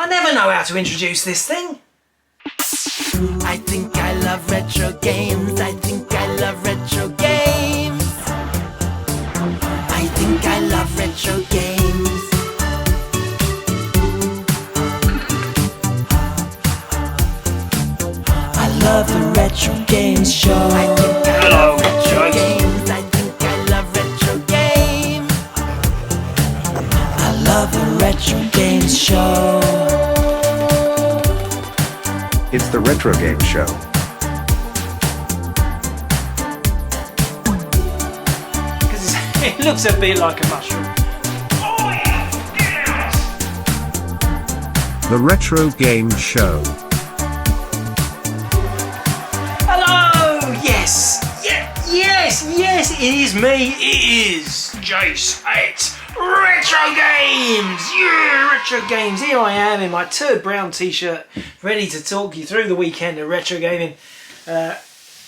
I never know how to introduce this thing. I think I love retro games. I think I love retro games. I think I love retro games. I love the Retro Games show. I think I love retro games. I think I love retro games. I love the Retro Games show. It's the Retrogames show. Because it looks a bit like a mushroom. Oh yes! The Retrogames show. Hello! Yes! Yes! It is me. It is Jace at Retrogames! Yeah, Retrogames. Here I am in my turd brown t-shirt, ready to talk you through the weekend of Retrogaming.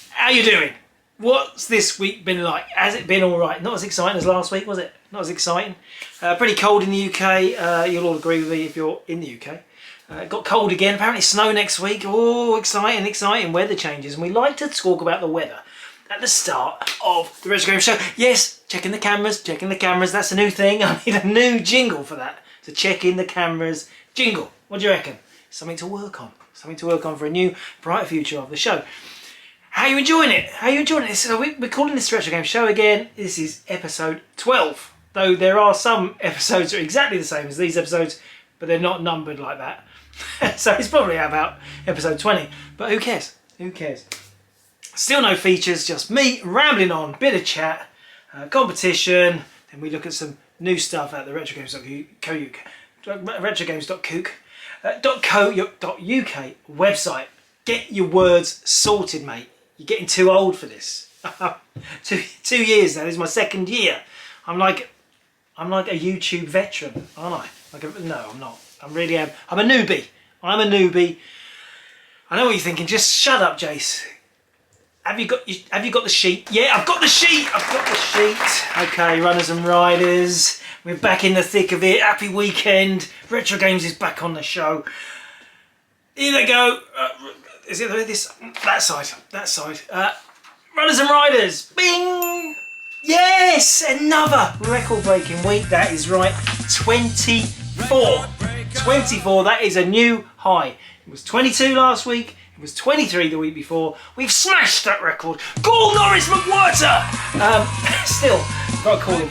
How you doing? What's this week been like? Has it been alright? Not as exciting as last week, was it? Not as exciting. Pretty cold in the UK. You'll all agree with me if you're in the UK. It got cold again. Apparently snow next week. Oh, exciting weather changes. And we like to talk about the weather at the start of the Retrogames show. Yes, checking the cameras. That's a new thing. I need a new jingle for that. To check in the cameras jingle. What do you reckon? Something to work on. Something to work on for a new, brighter future of the show. How are you enjoying it? So we're calling this Retrogames show again. This is episode 12. Though there are some episodes that are exactly the same as these episodes, but they're not numbered like that. So it's probably about episode 20. But who cares? Still no features, just me rambling on, bit of chat, competition, then we look at some new stuff at the retrogames.co.uk website. Get your words sorted, mate. You're getting too old for this. 2 years now. This is my second year. I'm like a YouTube veteran, aren't I? No, I'm not. I really am. I'm a newbie. I know what you're thinking. Just shut up, Jace. Have you got the sheet? Yeah, I've got the sheet. Okay, runners and riders. We're back in the thick of it. Happy weekend. Retrogames is back on the show. Here they go. Is it that side? Runners and riders. Bing. Yes, another record-breaking week. That is right. 24. 24. That is a new high. It was 22 last week. It was 23 the week before. We've smashed that record. Call Norris McWhirter! Still, got to call him.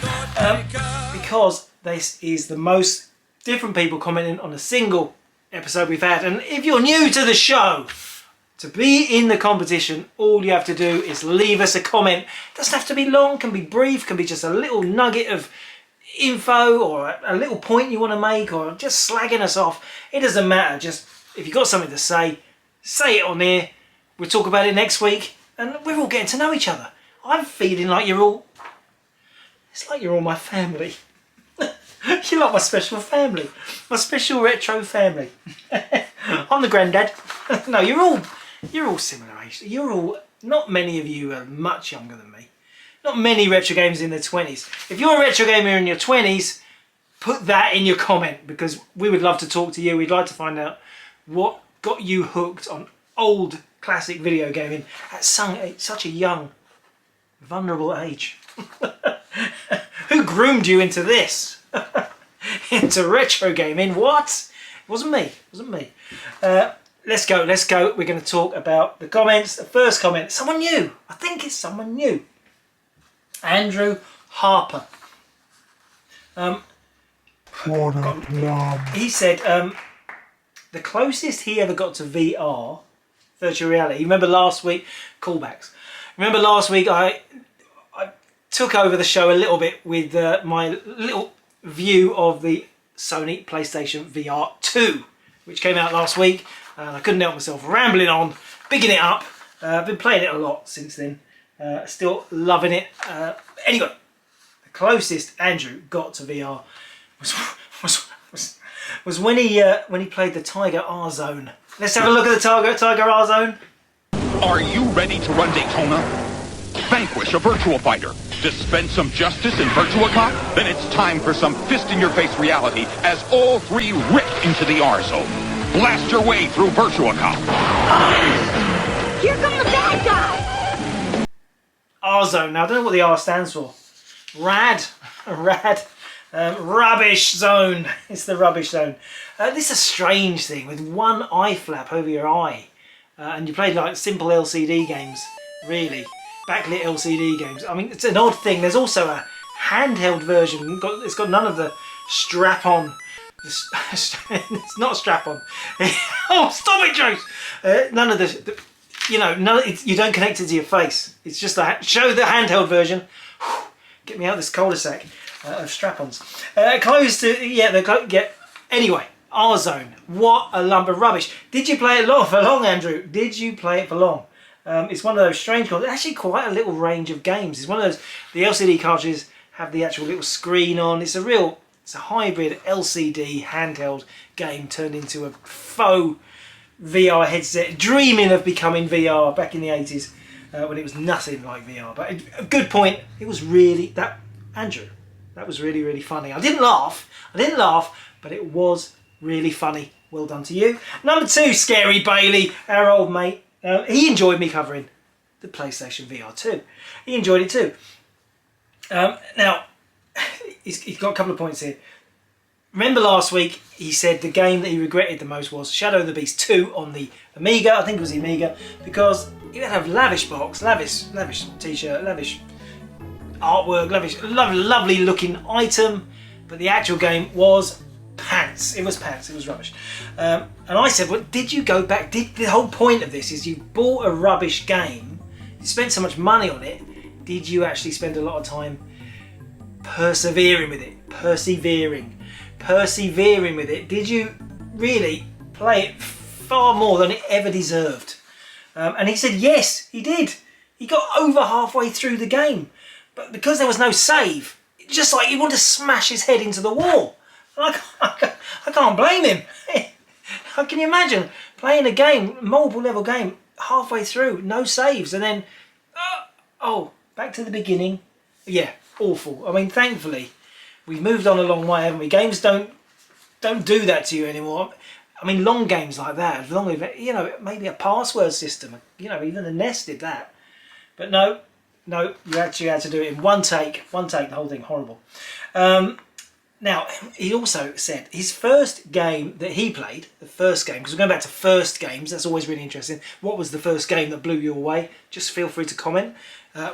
Because this is the most different people commenting on a single episode we've had. And if you're new to the show, to be in the competition, all you have to do is leave us a comment. It doesn't have to be long, can be brief, can be just a little nugget of info or a little point you want to make or just slagging us off. It doesn't matter. Just if you've got something to say it on here. We'll talk about it next week, and we're all getting to know each other. I'm feeling like it's like you're all my family. You're like my special family, my special retro family. I'm the granddad. No, you're all similar age. Not many of you are much younger than me. Not many retro games in their 20s. If you're a retro gamer in your 20s, put that in your comment, because we would love to talk to you. We'd like to find out what got you hooked on old classic video gaming at such a young, vulnerable age. Who groomed you into this? Into retro gaming? What? It wasn't me. Let's go. We're going to talk about the comments. The first comment, someone new. I think it's someone new. Andrew Harper. He said the closest he ever got to VR, virtual reality. You remember last week, callbacks. Remember last week I took over the show a little bit with my little view of the Sony PlayStation VR 2, which came out last week. And I couldn't help myself rambling on, bigging it up. I've been playing it a lot since then. Still loving it. Anyway, the closest Andrew got to VR was when he played the Tiger R Zone. Let's have a look at the Tiger R Zone. Are you ready to run Daytona? vanquish a virtual fighter, dispense some justice in Virtua Cop, then it's time for some fist-in-your-face reality as all three rip into the R-Zone. Blast your way through Virtua Cop. Here come the bad guy! R-Zone. Now, I don't know what the R stands for. Rad. Rad. Rubbish zone. It's the rubbish zone. This is a strange thing with one eye flap over your eye. And you played like simple LCD games, really. Backlit LCD games. I mean, it's an odd thing. There's also a handheld version. It's got none of the strap-on. It's not strap-on. Oh, stop it, Joe! None of the you know, you don't connect it to your face. It's just show the handheld version. Get me out of this cul-de-sac of strap-ons. Close to, yeah, anyway, R-Zone. What a lump of rubbish. Did you play it for long, Andrew? Did you play it for long? It's one of those strange consoles. Actually, quite a little range of games. It's one of those, the LCD cartridges have the actual little screen on. It's a hybrid LCD handheld game turned into a faux VR headset, dreaming of becoming VR back in the 80s when it was nothing like VR. But a good point. It was really, Andrew, that was really, really funny. I didn't laugh, but it was really funny. Well done to you. Number 2, Scary Bailey, our old mate. He enjoyed me covering the PlayStation VR 2. He enjoyed it too. Now, he's got a couple of points here. Remember last week he said the game that he regretted the most was Shadow of the Beast 2 on the Amiga. I think it was the Amiga, because it had a lavish box, lavish t-shirt, lavish artwork, lavish, lovely looking item, but the actual game was pants. It was pants. It was rubbish. And I said, well, did you go back? The whole point of this is you bought a rubbish game, you spent so much money on it, did you actually spend a lot of time persevering with it? Persevering with it. Did you really play it far more than it ever deserved? And he said yes, he did. He got over halfway through the game, but because there was no save, it's just like he wanted to smash his head into the wall. I can't blame him. How can you imagine playing a game, multiple level game, halfway through, no saves, and then back to the beginning? Yeah, awful. I mean, thankfully we've moved on a long way, haven't we? Games don't do that to you anymore. I mean, long games like that, as long as, you know, maybe a password system, you know, even the NES did that. But no, you actually had to do it in one take, the whole thing, horrible. Now, he also said his first game that he played, the first game, because we're going back to first games, that's always really interesting. What was the first game that blew you away? Just feel free to comment.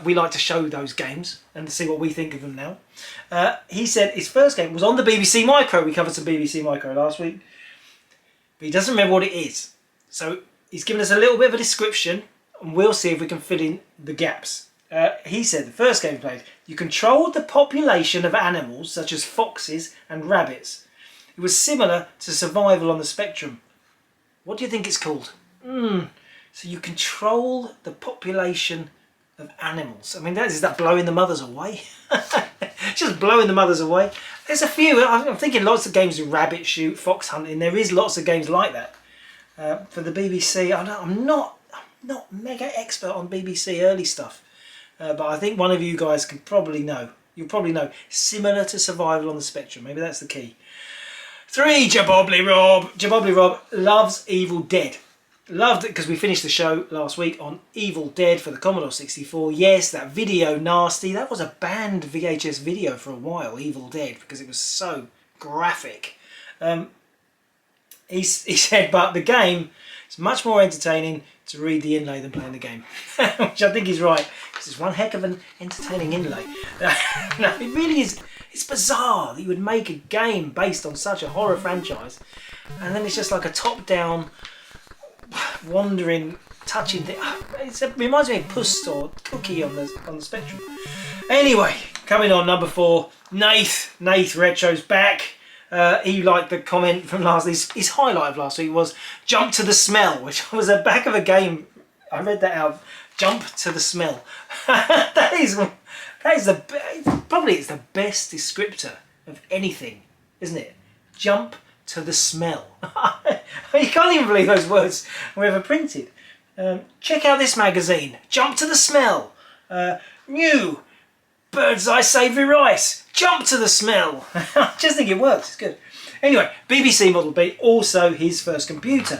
We like to show those games and to see what we think of them now. He said his first game was on the BBC Micro. We covered some BBC Micro last week. But he doesn't remember what it is. So he's given us a little bit of a description, and we'll see if we can fill in the gaps. He said the first game he played, you controlled the population of animals such as foxes and rabbits. It was similar to Survival on the Spectrum. What do you think it's called? So you control the population of animals. I mean, is that blowing the mothers away? Just blowing the mothers away. There's a few. I'm thinking lots of games with rabbit shoot, fox hunting. There is lots of games like that. For the BBC, I'm not mega expert on BBC early stuff. But I think one of you guys can probably know. You'll probably know. Similar to Survival on the Spectrum. Maybe that's the key. 3, Jabobbly Rob. Jabobbly Rob loves Evil Dead. Loved it because we finished the show last week on Evil Dead for the Commodore 64. Yes, that video nasty. That was a banned VHS video for a while, Evil Dead, because it was so graphic. He said, but the game is much more entertaining to read the inlay than playing the game. Which I think he's right, because it's one heck of an entertaining inlay. No, it really is. It's bizarre that you would make a game based on such a horror franchise, and then it's just like a top-down, wandering, touching thing. It reminds me of Puss or Cookie on the Spectrum. Anyway, coming on, number 4, Nath Retro's back. He liked the comment from his highlight of last week was Jump to the Smell, which was the back of a game. I read that out. Jump to the Smell. that is probably it's the best descriptor of anything, isn't it? Jump to the smell. You can't even believe those words were ever printed. Check out this magazine. Jump to the smell. New bird's eye savoury rice. Jump to the smell. I just think it works. It's good. Anyway, BBC Model B, also his first computer.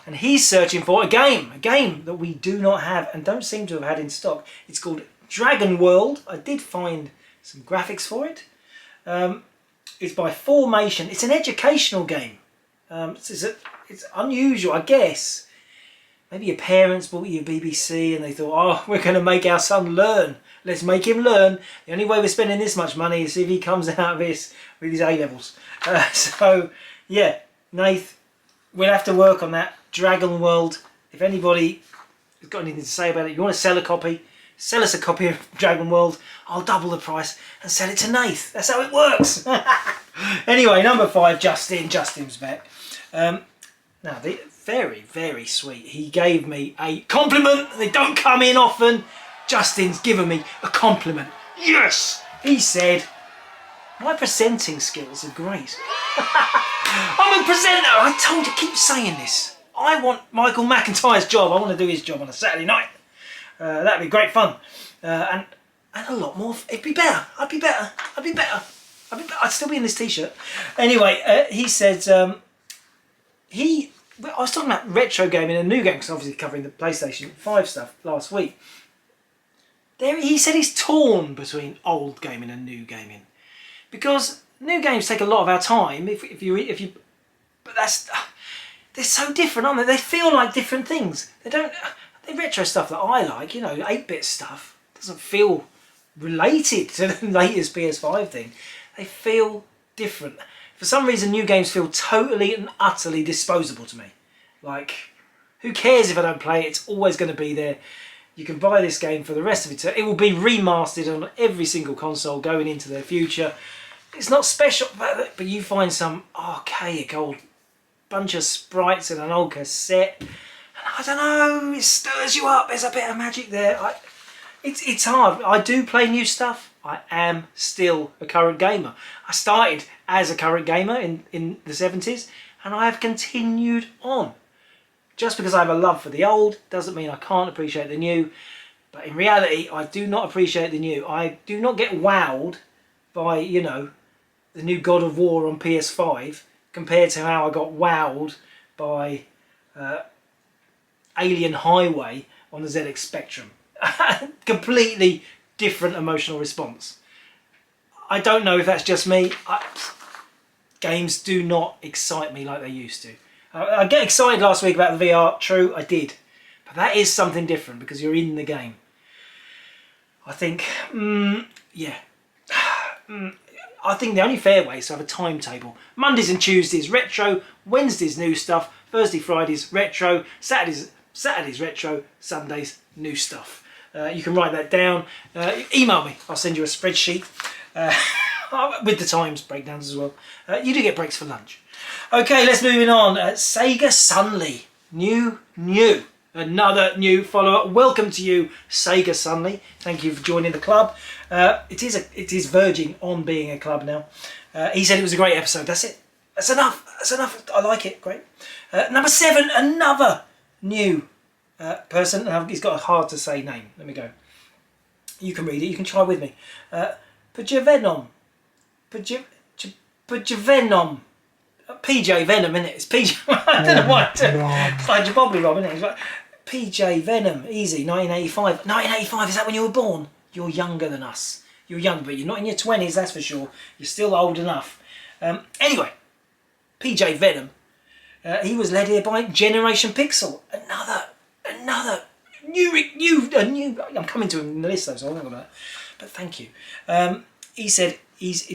And he's searching for a game that we do not have and don't seem to have had in stock. It's called Dragon World. I did find some graphics for it. It's by Formation. It's an educational game. It's unusual, I guess. Maybe your parents bought you BBC and they thought, oh, we're going to make our son learn. Let's make him learn. The only way we're spending this much money is if he comes out of this with his A-levels. So, yeah, Nath, we'll have to work on that. Dragon World. If anybody has got anything to say about it, you want to sell a copy, sell us a copy of Dragon World. I'll double the price and sell it to Nath. That's how it works. Anyway, number 5, Justin. Justin's back. Now, very, very sweet. He gave me a compliment. They don't come in often. Justin's given me a compliment. Yes! He said, my presenting skills are great. I'm a presenter. I told you, keep saying this. I want Michael McIntyre's job. I want to do his job on a Saturday night. That'd be great fun. And a lot more. It'd be better. I'd be better. I'd still be in this t-shirt. Anyway, he said, I was talking about retro gaming and new games, because obviously covering the PlayStation 5 stuff last week. He said he's torn between old gaming and new gaming, because new games take a lot of our time. But they're so different, aren't they? They feel like different things. The retro stuff that I like, 8-bit stuff, doesn't feel related to the latest PS5 thing. They feel different. For some reason, new games feel totally and utterly disposable to me. Like, who cares if I don't play it? It's always going to be there. You can buy this game for the rest of it. It will be remastered on every single console going into the future. It's not special, but you find some archaic old bunch of sprites in an old cassette. And I don't know, it stirs you up. There's a bit of magic there. It's hard. I do play new stuff. I am still a current gamer. I started as a current gamer in the 70s, and I have continued on. Just because I have a love for the old doesn't mean I can't appreciate the new. But in reality, I do not appreciate the new. I do not get wowed by, the new God of War on PS5 compared to how I got wowed by Alien Highway on the ZX Spectrum. Completely different emotional response. I don't know if that's just me. Games do not excite me like they used to. I get excited last week about the VR. True, I did. But that is something different because you're in the game. I think, yeah. I think the only fair way is to have a timetable. Mondays and Tuesdays, retro. Wednesdays, new stuff. Thursday, Fridays, retro. Saturdays, retro. Sundays, new stuff. You can write that down. Email me. I'll send you a spreadsheet with the times breakdowns as well. You do get breaks for lunch. Okay, let's move on. Sega Sunley. New. Another new follower. Welcome to you, Sega Sunley. Thank you for joining the club. It is verging on being a club now. He said it was a great episode. That's it. That's enough. I like it. Great. Number 7, another new person. He's got a hard to say name. Let me go. You can read it. You can try with me. Pajavenom. Pajavenom. PJ Venom, innit? It's PJ. I don't know what. It's like Jabobbly Rob, innit? It's like PJ Venom. Easy. 1985. 1985. Is that when you were born? You're younger than us. You're young, but you're not in your 20s. That's for sure. You're still old enough. Anyway, PJ Venom. He was led here by Generation Pixel. Another new. I'm coming to him in the list though, so I won't go about that. But thank you. He said he's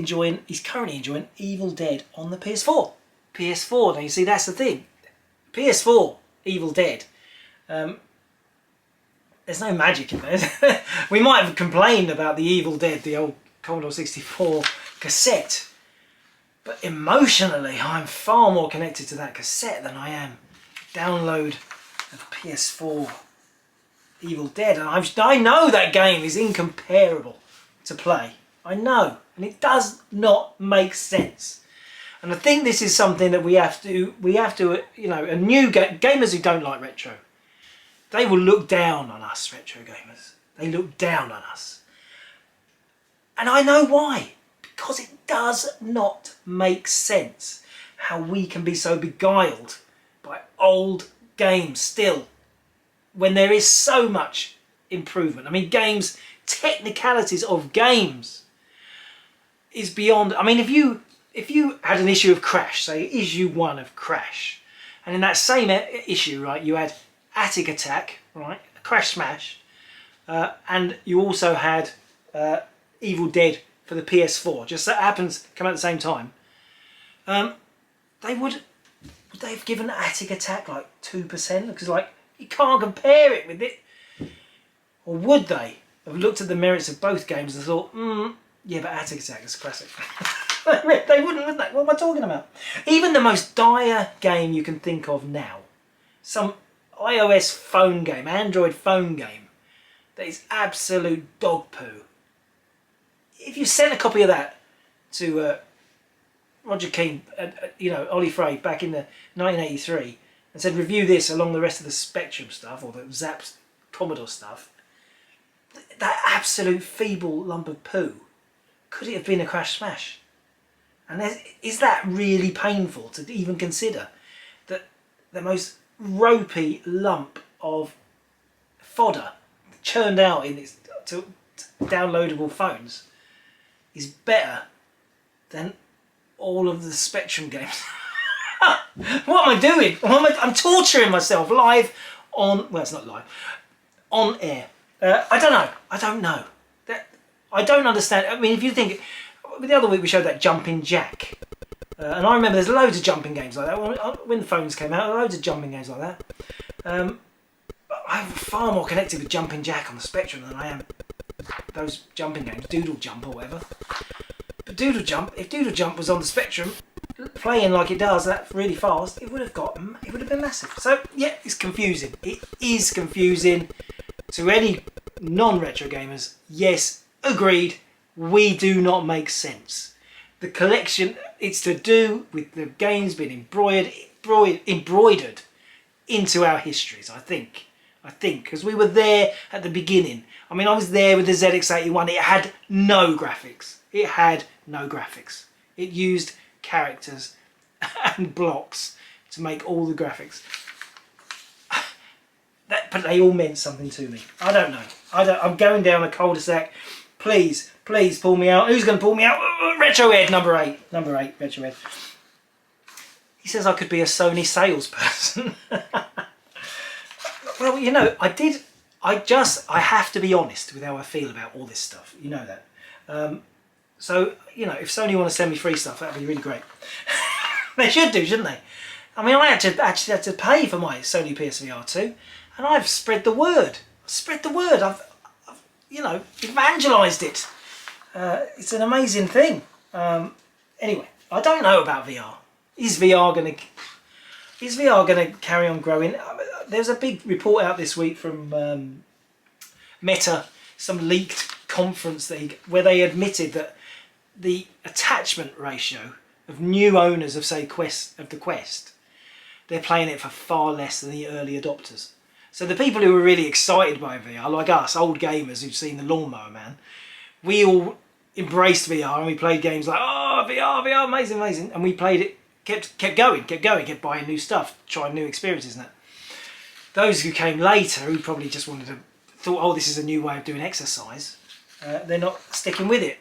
currently enjoying Evil Dead on the PS4. PS4. Now you see, that's the thing. PS4 Evil Dead. There's no magic in there. We might have complained about the Evil Dead, the old Commodore 64 cassette. But emotionally, I'm far more connected to that cassette than I am download of PS4 Evil Dead. And I know that game is incomparable to play. I know. And it does not make sense. And I think this is something that we have to, a new gamers who don't like retro, they will look down on us retro gamers. They look down on us. And I know why. Because it does not make sense how we can be so beguiled by old games still, when there is so much improvement. I mean, games, technicalities of games is beyond. I mean, if you had an issue of Crash, say issue 1 of Crash, and in that same issue, right, you had Attic Attack, right, Crash Smash, and you also had Evil Dead for the PS4, just that happens come out at the same time, would they have given Attic Attack like 2%? Because like you can't compare it with it. Or would they have looked at the merits of both games and thought, yeah, but Attic Attack is a classic. They wouldn't, would they? What am I talking about? Even the most dire game you can think of now, some iOS phone game, Android phone game, that is absolute dog poo. If you sent a copy of that to Roger Keane, Ollie Frey back in the 1983, and said review this along the rest of the Spectrum stuff or the Zapp's Commodore stuff, that absolute feeble lump of poo, could it have been a Crash Smash? And is that really painful to even consider that the most ropey lump of fodder churned out in its to downloadable phones is better than all of the Spectrum games? What am I doing? I'm torturing myself live on, well, it's not live, on air. I don't know. I don't understand. I mean, if you think, the other week we showed that Jumping Jack. And I remember there's loads of jumping games like that. When the phones came out, loads of jumping games like that. I'm far more connected with Jumping Jack on the Spectrum than I am those jumping games, Doodle Jump or whatever. But Doodle Jump, if Doodle Jump was on the Spectrum, playing like it does that really fast, it would have been massive. So yeah, it's confusing. It is confusing to any non-retro gamers. Yes, agreed. We do not make sense. The collection, it's to do with the games being embroidered into our histories, I think, because we were there at the beginning. I mean, I was there with the ZX81. It had no graphics. It used characters and blocks to make all the graphics. But they all meant something to me. I don't know. I'm going down a cul-de-sac. Please pull me out. Who's going to pull me out? Retrohead, number 8, Retrohead. He says I could be a Sony salesperson. Well, you know, I have to be honest with how I feel about all this stuff. You know that. So, you know, if Sony want to send me free stuff, that'd be really great. They should do, shouldn't they? I mean, I actually had to pay for my Sony PSVR 2, and I've spread the word. I've you know, evangelised it. It's an amazing thing. Anyway, I don't know about VR. Is VR going to carry on growing? There's a big report out this week from Meta, some leaked conference where they admitted that the attachment ratio of new owners of, say, the Quest, they're playing it for far less than the early adopters. So the people who were really excited by VR, like us, old gamers who've seen the Lawnmower Man, we all embraced VR and we played games like, oh, VR, amazing. And we played it, kept going, kept buying new stuff, trying new experiences and that. Those who came later, who probably just thought, oh, this is a new way of doing exercise, they're not sticking with it.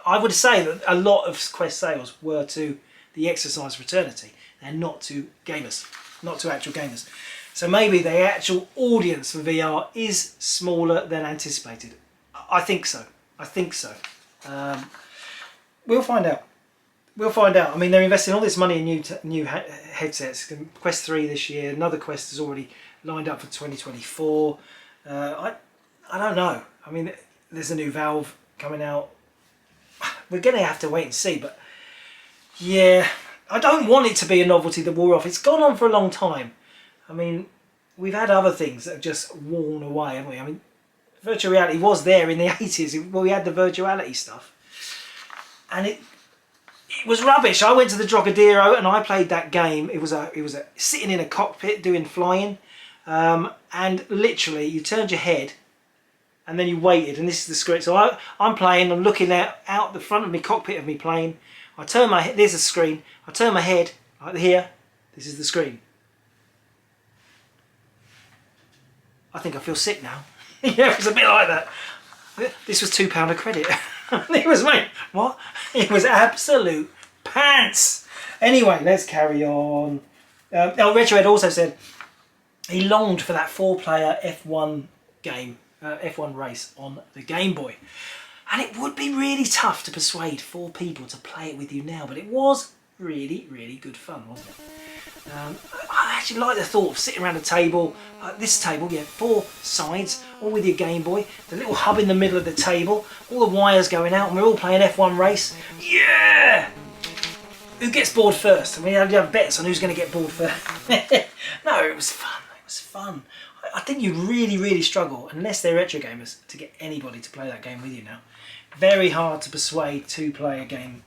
I would say that a lot of Quest sales were to the exercise fraternity and not to gamers, not to actual gamers. So maybe the actual audience for VR is smaller than anticipated. I think so. We'll find out. I mean, they're investing all this money in new headsets. Quest 3 this year. Another Quest is already lined up for 2024. I don't know. I mean, there's a new Valve coming out. We're going to have to wait and see. But yeah, I don't want it to be a novelty that wore off. It's gone on for a long time. I mean, we've had other things that have just worn away, haven't we? I mean, virtual reality was there in the 80s. We had the virtuality stuff. And it was rubbish. I went to the Trocadero and I played that game. It was a sitting in a cockpit doing flying. And literally, you turned your head and then you waited, and this is the screen. So I'm playing, I'm looking out the front of me cockpit of me playing. I turn my head, there's a screen. I turn my head, right here, this is the screen. I think I feel sick now. Yeah, it was a bit like that. This was £2 a credit. It was, mate, what? It was absolute pants. Anyway, let's carry on. Retroed also said he longed for that 4-player F1 game, F1 race on the Game Boy. And it would be really tough to persuade 4 people to play it with you now, but it was really, really good fun, wasn't it? I actually like the thought of sitting around a table, like this table, yeah, 4 sides, all with your Game Boy, the little hub in the middle of the table, all the wires going out, and we're all playing F1 race. Yeah! Who gets bored first? I mean, you have bets on who's going to get bored first. No, it was fun. It was fun. I think you'd really, really struggle, unless they're retro gamers, to get anybody to play that game with you now. Very hard to persuade 2-player game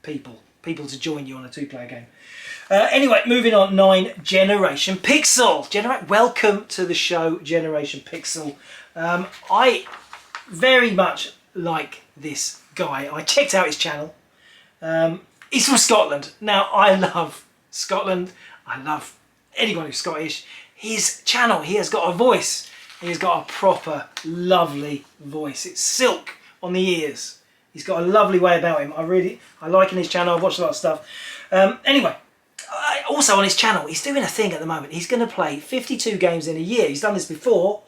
people to join you on a 2-player game. Anyway, moving on. 9, Generation Pixel. Welcome to the show, Generation Pixel. I very much like this guy. I checked out his channel. He's from Scotland. Now, I love Scotland. I love anyone who's Scottish. His channel, he has got a voice. He's got a proper, lovely voice. It's silk on the ears. He's got a lovely way about him. I like in his channel. I've watched a lot of stuff. Anyway, also on his channel, he's doing a thing at the moment. He's going to play 52 games in a year. He's done this before.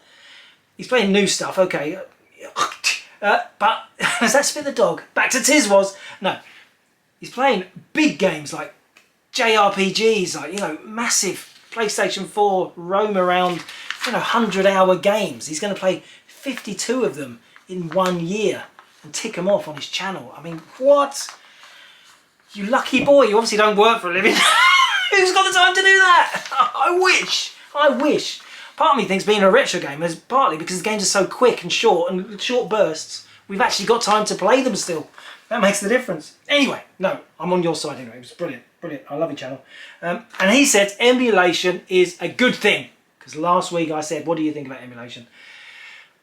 He's playing new stuff, okay. But, does that spit the dog? Back to Tiswas. No. He's playing big games like JRPGs, like, you know, massive PlayStation 4 roam around, you know, 100-hour games. He's going to play 52 of them in 1 year and tick them off on his channel. I mean, what? You lucky boy. You obviously don't work for a living. Who's got the time to do that? I wish. Part of me thinks being a retro gamer is partly because the games are so quick and short bursts. We've actually got time to play them still. That makes the difference. Anyway, no, I'm on your side anyway. It was brilliant, brilliant. I love your channel. And he said emulation is a good thing. Because last week I said, what do you think about emulation?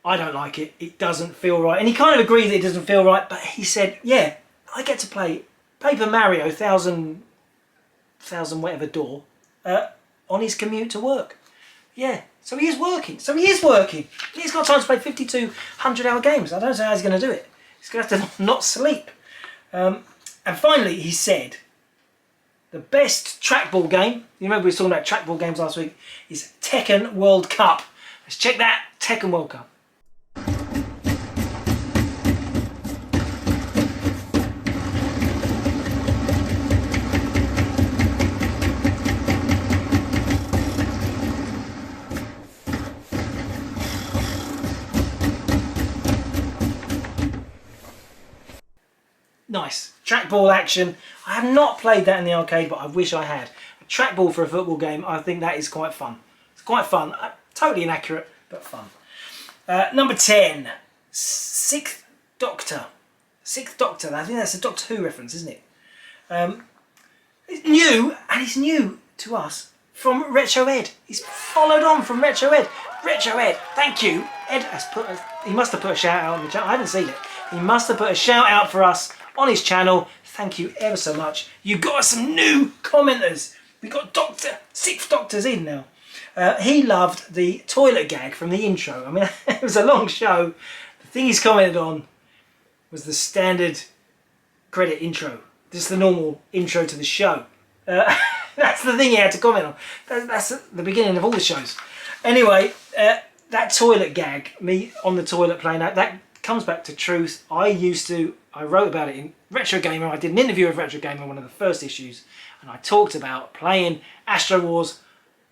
I don't like it. It doesn't feel right. And he kind of agreed that it doesn't feel right. But he said, yeah, I get to play Paper Mario 1000 whatever door on his commute to work. Yeah, so he is working. He's got time to play 52 100-hour games. I don't know how he's going to do it. He's going to have to not sleep. And finally, he said, the best trackball game, you remember we were talking about trackball games last week, is Tekken World Cup. Let's check that, Tekken World Cup. Nice. Trackball action. I have not played that in the arcade, but I wish I had. A trackball for a football game, I think that is quite fun. It's quite fun. Totally inaccurate, but fun. Number 10. Sixth Doctor. Sixth Doctor. I think that's a Doctor Who reference, isn't it? It's new, and it's new to us from Retroed. He's followed on from Retroed. Retroed, thank you. Ed has he must have put a shout out on the channel. I haven't seen it. He must have put a shout out for us on his channel. Thank you ever so much. You got us some new commenters. We got Sixth Doctors in now. He loved the toilet gag from the intro. I mean, it was a long show. The thing he's commented on was the standard credit intro. Just the normal intro to the show. That's the thing he had to comment on. That's the beginning of all the shows. Anyway, that toilet gag, me on the toilet playing that comes back to truth. I wrote about it in Retrogamer. I did an interview with Retrogamer, one of the first issues, and I talked about playing Astro Wars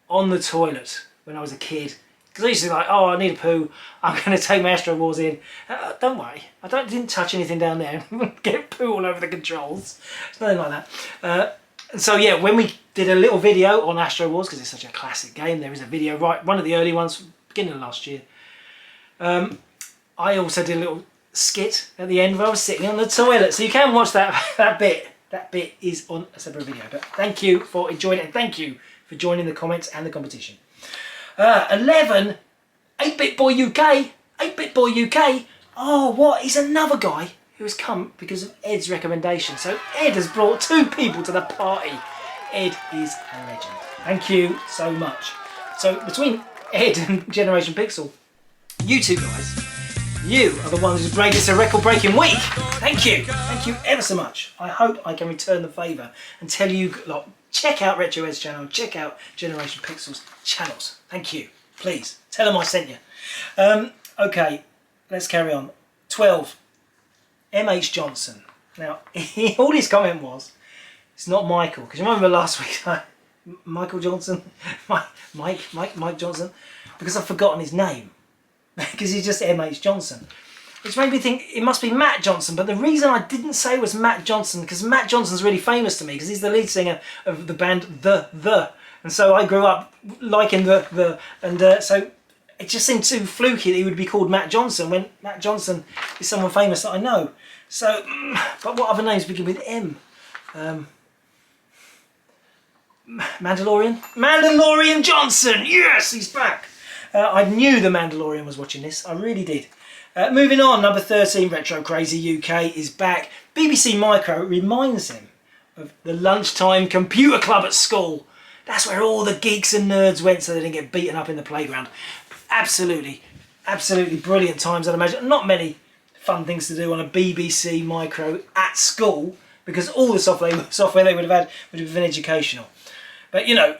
on the toilet when I was a kid. Because I used to be like, oh, I need a poo, I'm going to take my Astro Wars in. Don't worry, didn't touch anything down there. Get poo all over the controls. It's nothing like that. So yeah, when we did a little video on Astro Wars, because it's such a classic game, there is a video, right, one of the early ones, beginning of last year. I also did a little skit at the end where I was sitting on the toilet. So you can watch that bit. That bit is on a separate video. But thank you for enjoying it, and thank you for joining the comments and the competition. 11, 8-Bit Boy UK. 8-Bit Boy UK. Oh, what? He's another guy who has come because of Ed's recommendation. So Ed has brought 2 people to the party. Ed is a legend. Thank you so much. So between Ed and Generation Pixel, you 2 guys, you are the ones who's made this a record-breaking week. Thank you. Thank you ever so much. I hope I can return the favour and tell you, lot, check out Retro Ed's channel, check out Generation Pixel's channels. Thank you. Please, tell them I sent you. Okay, let's carry on. 12, M.H. Johnson. Now, all his comment was, it's not Michael, because you remember last week, Michael Johnson, Mike Johnson, because I've forgotten his name, because he's just M.H. Johnson, which made me think it must be Matt Johnson. But the reason I didn't say it was Matt Johnson, because Matt Johnson's really famous to me, because he's the lead singer of the band The, and so I grew up liking The, and so it just seemed too fluky that he would be called Matt Johnson when Matt Johnson is someone famous that I know. So, but what other names begin with M? Mandalorian Johnson! Yes, he's back! I knew the Mandalorian was watching this, I really did. Moving on, number 13, Retro Crazy UK is back. BBC Micro reminds him of the lunchtime computer club at school. That's where all the geeks and nerds went so they didn't get beaten up in the playground. Absolutely, absolutely brilliant times, I'd imagine. Not many fun things to do on a BBC Micro at school, because all the software they would have had would have been educational. But you know,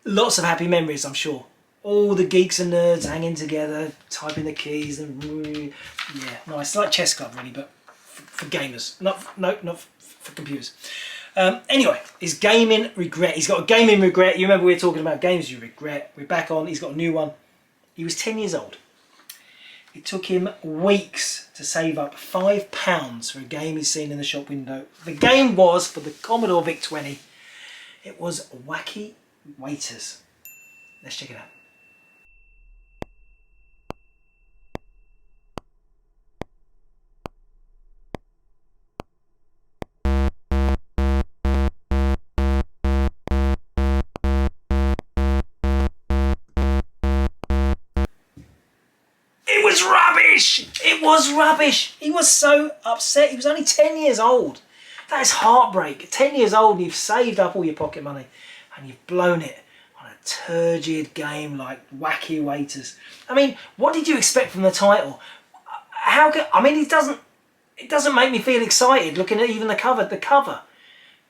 lots of happy memories, I'm sure. All the geeks and nerds hanging together, typing the keys, and yeah, nice. Like chess club, really, but for gamers, not for computers. Anyway, his gaming regret. He's got a gaming regret. You remember we were talking about games you regret. We're back on. He's got a new one. He was 10 years old. It took him weeks to save up £5 for a game he's seen in the shop window. The game was for the Commodore VIC-20. It was Wacky Waiters. Let's check it out. It was rubbish! It was rubbish! He was so upset. He was only 10 years old. That is heartbreak. 10 years old and you've saved up all your pocket money and you've blown it on a turgid game like Wacky Waiters. I mean, what did you expect from the title? How could, I mean, it doesn't make me feel excited looking at even the cover. The cover.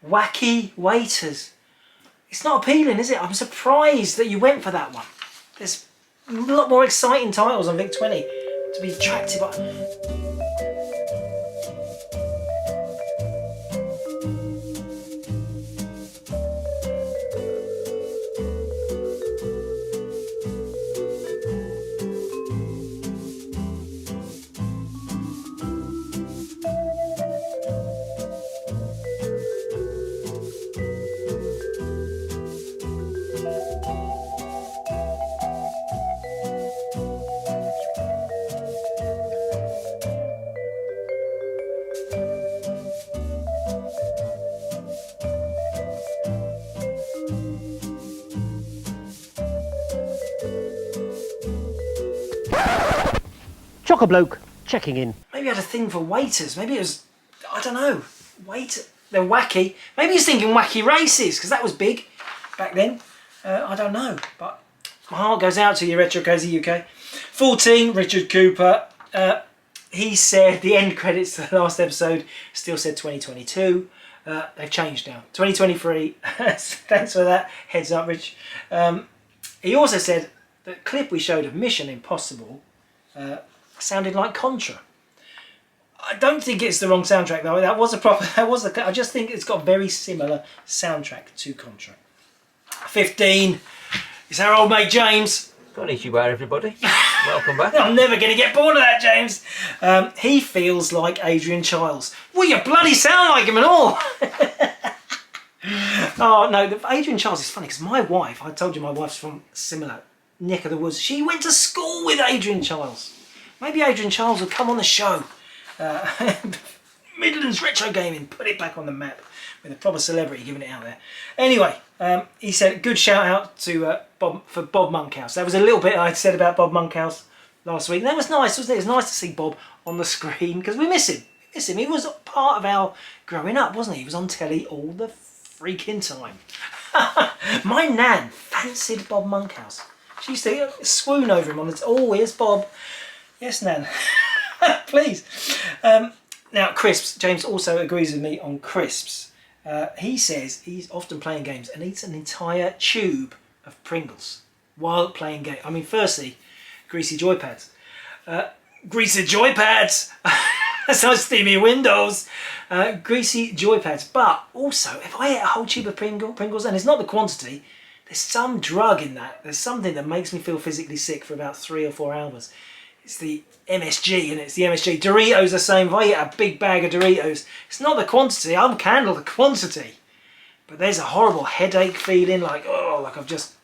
Wacky Waiters. It's not appealing, is it? I'm surprised that you went for that one. There's a lot more exciting titles on VIC-20 to be attractive. Chock-a-bloke checking in. Maybe I had a thing for waiters. Maybe it was, I don't know, they're wacky. Maybe he's thinking Wacky Races, because that was big back then. I don't know, but my heart goes out to you, Retro Crazy UK. 14, Richard Cooper. He said the end credits to the last episode still said 2022. They've changed now. 2023. Thanks for that. Heads up, Rich. He also said the clip we showed of Mission Impossible sounded like Contra. I don't think it's the wrong soundtrack though. I just think it's got a very similar soundtrack to Contra. 15 is our old mate James. Konnichiwa, everybody. Welcome back. I'm never going to get bored of that, James. He feels like Adrian Chiles. Well, you bloody sound like him and all. Oh no, Adrian Chiles is funny because my wife, I told you my wife's from a similar neck of the woods. She went to school with Adrian Chiles. Maybe Adrian Chiles will come on the show. Midlands Retro Gaming, put it back on the map with a proper celebrity giving it out there. Anyway, he said good shout out to Bob Monkhouse. That was a little bit I said about Bob Monkhouse. last week. And that was nice, wasn't it? It was nice to see Bob on the screen because we miss him. He was part of our growing up, wasn't he? He was on telly all the freaking time. My nan fancied Bob Monkhouse. She used to swoon over him on the... Oh, here's Bob. Yes, Nan. Please. Now, crisps. James also agrees with me on crisps. He says he's often playing games and eats an entire tube of Pringles while playing games. I mean, firstly, greasy joy pads. Greasy joy pads! That's how steamy windows. Greasy joy pads. But also, if I eat a whole tube of Pringles, and it's not the quantity, there's some drug in that. There's something that makes me feel physically sick for about 3 or 4 hours. It's the MSG, and it's the MSG. Doritos the same. If I eat a big bag of Doritos, it's not the quantity. I'll handle the quantity. But there's a horrible headache feeling, like, oh, like I've just...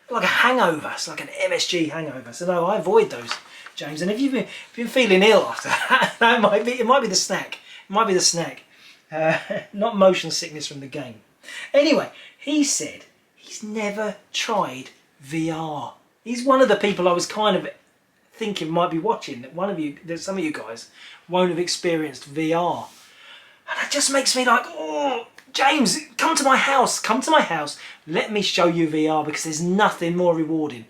like a hangover. It's like an MSG hangover. So no, I avoid those, James. And if you've been feeling ill after that, it might be the snack. It might be the snack. Not motion sickness from the game. Anyway, he said he's never tried VR. He's one of the people I was kind of thinking might be watching. That some of you guys won't have experienced VR. And it just makes me like, oh, James, come to my house. Come to my house. Let me show you VR, because there's nothing more rewarding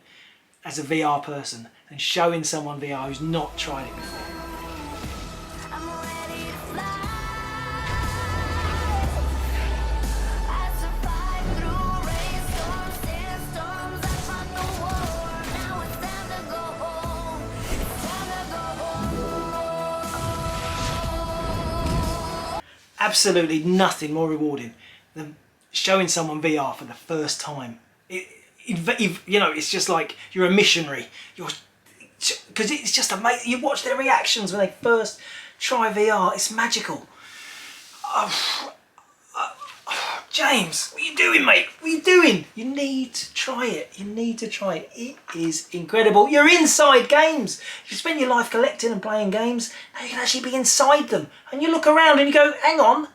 as a VR person than showing someone VR who's not tried it before. Absolutely nothing more rewarding than showing someone VR for the first time. You know, it's just like you're a missionary. Because it's just amazing. You watch their reactions when they first try VR. It's magical. James, what are you doing, mate? What are you doing? You need to try it. You need to try it. It is incredible. You're inside games. You spend your life collecting and playing games. Now you can actually be inside them. And you look around and you go, hang on,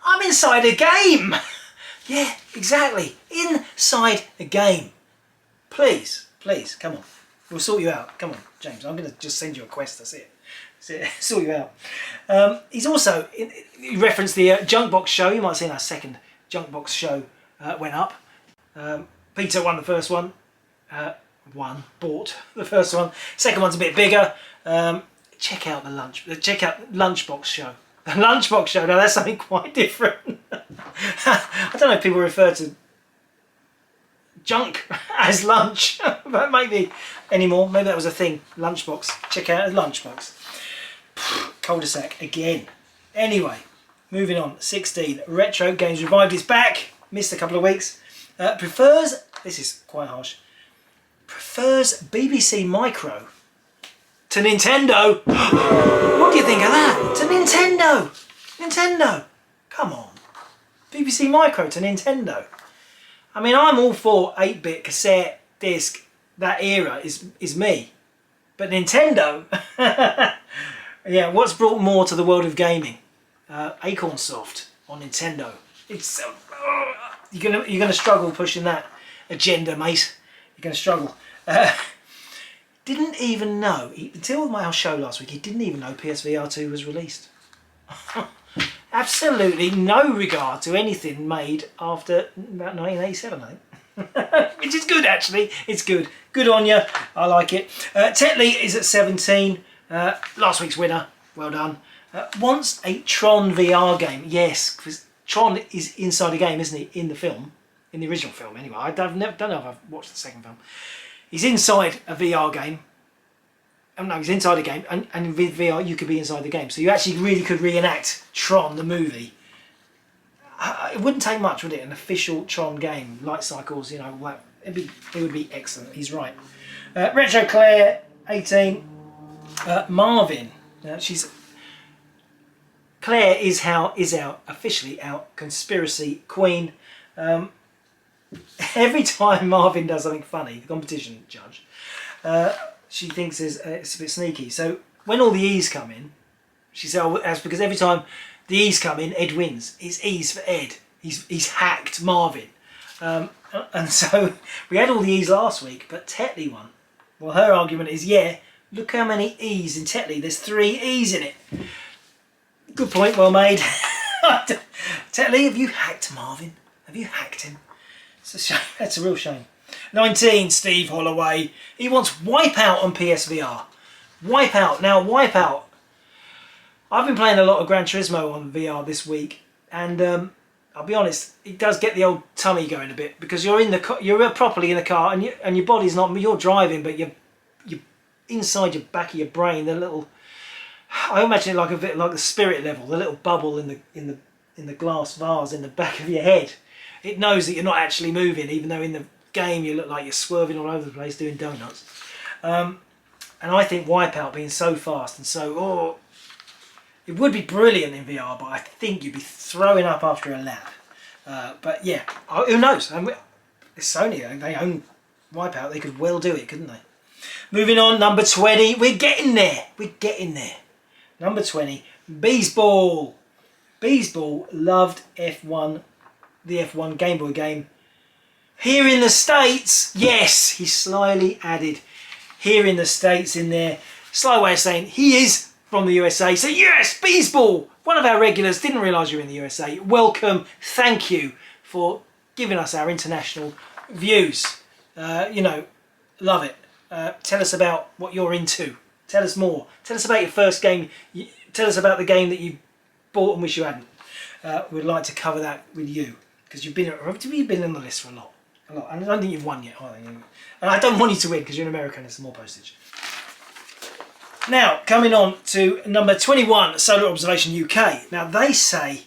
I'm inside a game. Yeah, exactly. Inside a game. Please, come on. We'll sort you out. Come on, James. I'm going to just send you a quest. That's it. Sort you out. He's also, he referenced the Junkbox show. You might have seen our second Junkbox show went up. Peter won the first one. Bought the first one. Second one's a bit bigger. Check out Lunchbox show. The Lunchbox show. Now that's something quite different. I don't know if people refer to junk as lunch, but maybe anymore. Maybe that was a thing. Lunchbox. Check out Lunchbox. Cul-de-sac again. Anyway. Moving on, 16, Retrogames Revived is back, missed a couple of weeks, prefers, this is quite harsh, prefers BBC Micro to Nintendo. What do you think of that? To Nintendo, come on, BBC Micro to Nintendo. I mean, I'm all for 8-bit cassette, disc, that era is me, but Nintendo, yeah, what's brought more to the world of gaming? Acorn Soft on Nintendo. It's you're gonna struggle pushing that agenda, mate. You're gonna struggle. Didn't even know until my show last week. He didn't even know PSVR 2 was released. Absolutely no regard to anything made after about 1987, I think. Which is good, actually. It's good. Good on you. I like it. Tetley is at 17. Last week's winner. Well done. Wants a Tron VR game. Yes, because Tron is inside a game, isn't he? In the film, in the original film. Anyway, I don't know if I've watched the second film. He's inside a VR game. Oh no, he's inside a game, and with VR you could be inside the game. So you actually really could reenact Tron the movie. It wouldn't take much, would it? An official Tron game, light cycles, you know, it would be excellent. He's right. Retro Claire, 18. Marvin, Claire is officially our conspiracy queen. Every time Marvin does something funny, the competition judge, she thinks it's a bit sneaky. So when all the E's come in, she says, oh, that's because every time the E's come in, Ed wins. It's E's for Ed. He's hacked Marvin. And so we had all the E's last week, but Tetley won. Well, her argument is, yeah, Look how many E's in Tetley. There's 3 E's in it. Good point, well made. Tetley, have you hacked Marvin? Have you hacked him? It's a shame. That's a real shame. 19, Steve Holloway. He wants Wipeout on PSVR. Wipeout. Now, Wipeout. I've been playing a lot of Gran Turismo on VR this week, and I'll be honest, it does get the old tummy going a bit because you're in the car, you're properly in the car, and your body's not. You're driving, but you're inside your back of your brain. The little, I imagine it like a bit like the spirit level, the little bubble in the glass vase in the back of your head. It knows that you're not actually moving, even though in the game you look like you're swerving all over the place doing donuts. And I think Wipeout being so fast and so it would be brilliant in VR, but I think you'd be throwing up after a lap. But yeah, who knows? It's Sony, they own Wipeout, they could well do it, couldn't they? Moving on, number 20, we're getting there. We're getting there. Number 20, Beesball. Beesball loved F1, the F1 Game Boy game. Here in the States, yes, he slyly added here in the States in there. Sly way of saying he is from the USA. So yes, Beesball, one of our regulars, didn't realise you were in the USA. Welcome, thank you for giving us our international views. You know, love it. Tell us about what you're into. Tell us more. Tell us about your first game. Tell us about the game that you bought and wish you hadn't. We'd like to cover that with you because you've been on the list for a lot. And I don't think you've won yet either. And I don't want you to win because you're an American. It's more postage. Now, coming on to number 21, Solar Observation UK. Now, they say,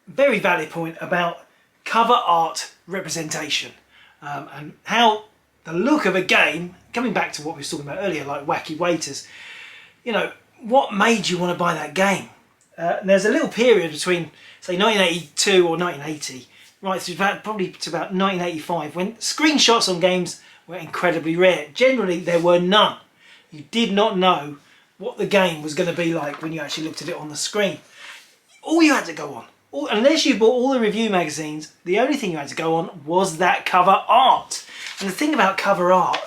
very valid point about cover art representation and how the look of a game, coming back to what we were talking about earlier, like Wacky Waiters, you know, what made you want to buy that game? There's a little period between, say, 1982 or 1980, right through probably to about 1985, when screenshots on games were incredibly rare. Generally, there were none. You did not know what the game was going to be like when you actually looked at it on the screen. All you had to go on, unless you bought all the review magazines, the only thing you had to go on was that cover art. And the thing about cover art,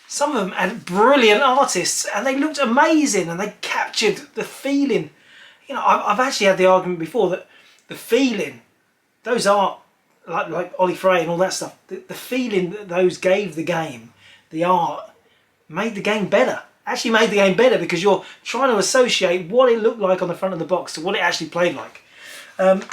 some of them had brilliant artists and they looked amazing and they captured the feeling. You know, I've actually had the argument before that the feeling, those art, like Ollie Frey and all that stuff, the feeling that those gave the game, the art, made the game better. Actually made the game better because you're trying to associate what it looked like on the front of the box to what it actually played like. And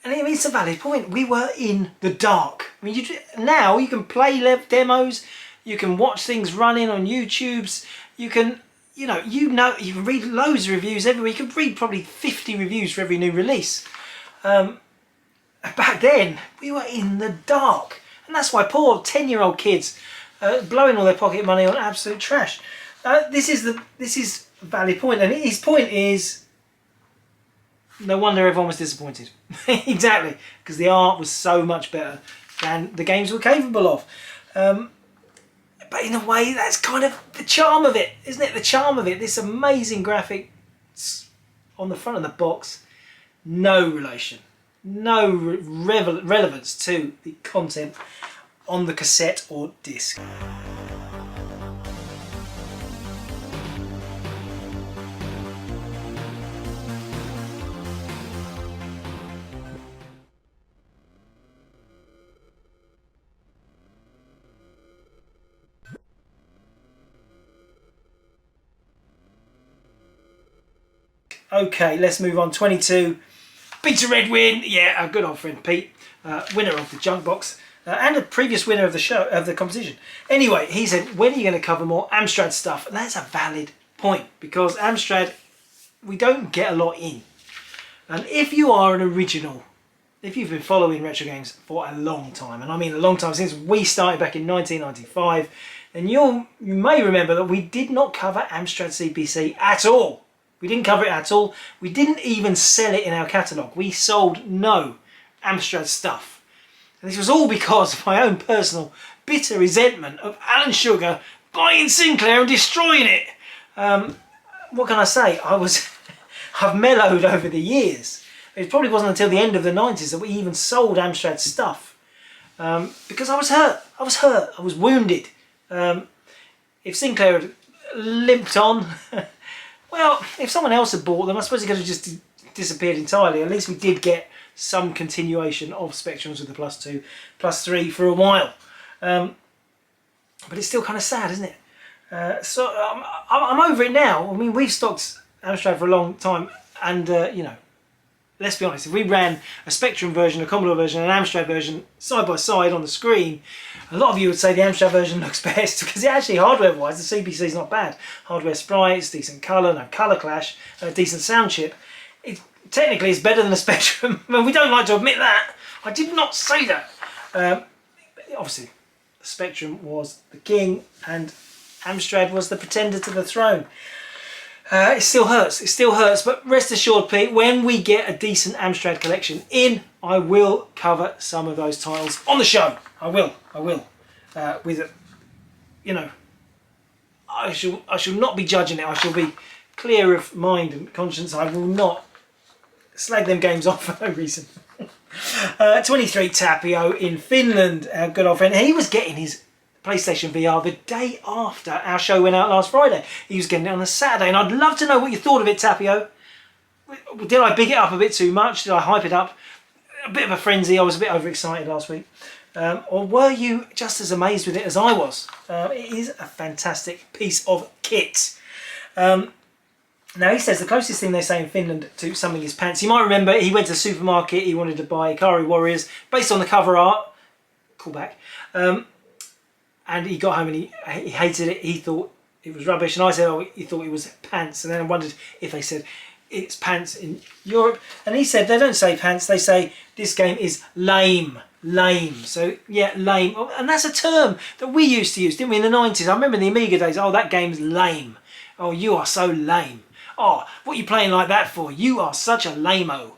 I mean, it's a valid point. We were in the dark. I mean, now you can play demos, you can watch things running on YouTube's, you can read loads of reviews every week. You can read probably 50 reviews for every new release. Back then, we were in the dark. And that's why poor 10-year-old kids blowing all their pocket money on absolute trash. This is a valid point, and his point is no wonder everyone was disappointed. Exactly, because the art was so much better than the games were capable of. But in a way, that's kind of the charm of it, isn't it? The charm of it, this amazing graphics on the front of the box, no relation, no relevance to the content on the cassette or disc. Okay, let's move on. 22, Peter Redwin, yeah, our good old friend Pete, winner of the Junk Box. And a previous winner of the show, of the competition. Anyway, he said, when are you going to cover more Amstrad stuff? And that's a valid point, because Amstrad, we don't get a lot in. And if you are an original, if you've been following retro games for a long time, and I mean a long time, since we started back in 1995, then you may remember that we did not cover Amstrad CPC at all. We didn't cover it at all. We didn't even sell it in our catalogue. We sold no Amstrad stuff. And this was all because of my own personal bitter resentment of Alan Sugar buying Sinclair and destroying it. What can I say? I've mellowed over the years. It probably wasn't until the end of the 90s that we even sold Amstrad stuff. Because I was hurt. I was wounded. If Sinclair had limped on. Well, if someone else had bought them, I suppose it could have just disappeared entirely. At least we did get some continuation of Spectrums with the +2, +3 for a while. But it's still kind of sad, isn't it? So I'm over it now. I mean, we've stocked Amstrad for a long time, and you know, let's be honest, if we ran a Spectrum version, a Commodore version, and an Amstrad version side by side on the screen, a lot of you would say the Amstrad version looks best, because it actually, hardware-wise, the CPC is not bad. Hardware sprites, decent colour, no colour clash, decent sound chip. It technically is better than the Spectrum, and we don't like to admit that. I did not say that. Obviously, the Spectrum was the king, and Amstrad was the pretender to the throne. It still hurts, but rest assured, Pete, when we get a decent Amstrad collection in, I will cover some of those titles on the show. I will. With it, you know, I shall not be judging it. I shall be clear of mind and conscience. I will not slag them games off for no reason. 23 Tapio in Finland, our good old friend. He was getting his PlayStation VR the day after our show went out last Friday. He was getting it on a Saturday, and I'd love to know what you thought of it, Tapio. Did I big it up a bit too much? Did I hype it up? A bit of a frenzy. I was a bit overexcited last week. Or were you just as amazed with it as I was? It is a fantastic piece of kit. Now, he says the closest thing they say in Finland to something is pants. You might remember he went to the supermarket, he wanted to buy Ikari Warriors based on the cover art. Callback. And he got home and he hated it. He thought it was rubbish. And I said, oh, he thought it was pants. And then I wondered if they said it's pants in Europe. And he said they don't say pants, they say this game is lame. Lame. So, yeah, lame. And that's a term that we used to use, didn't we, in the 90s? I remember in the Amiga days, oh, that game's lame. Oh, you are so lame. Oh, what are you playing like that for? You are such a lame-o.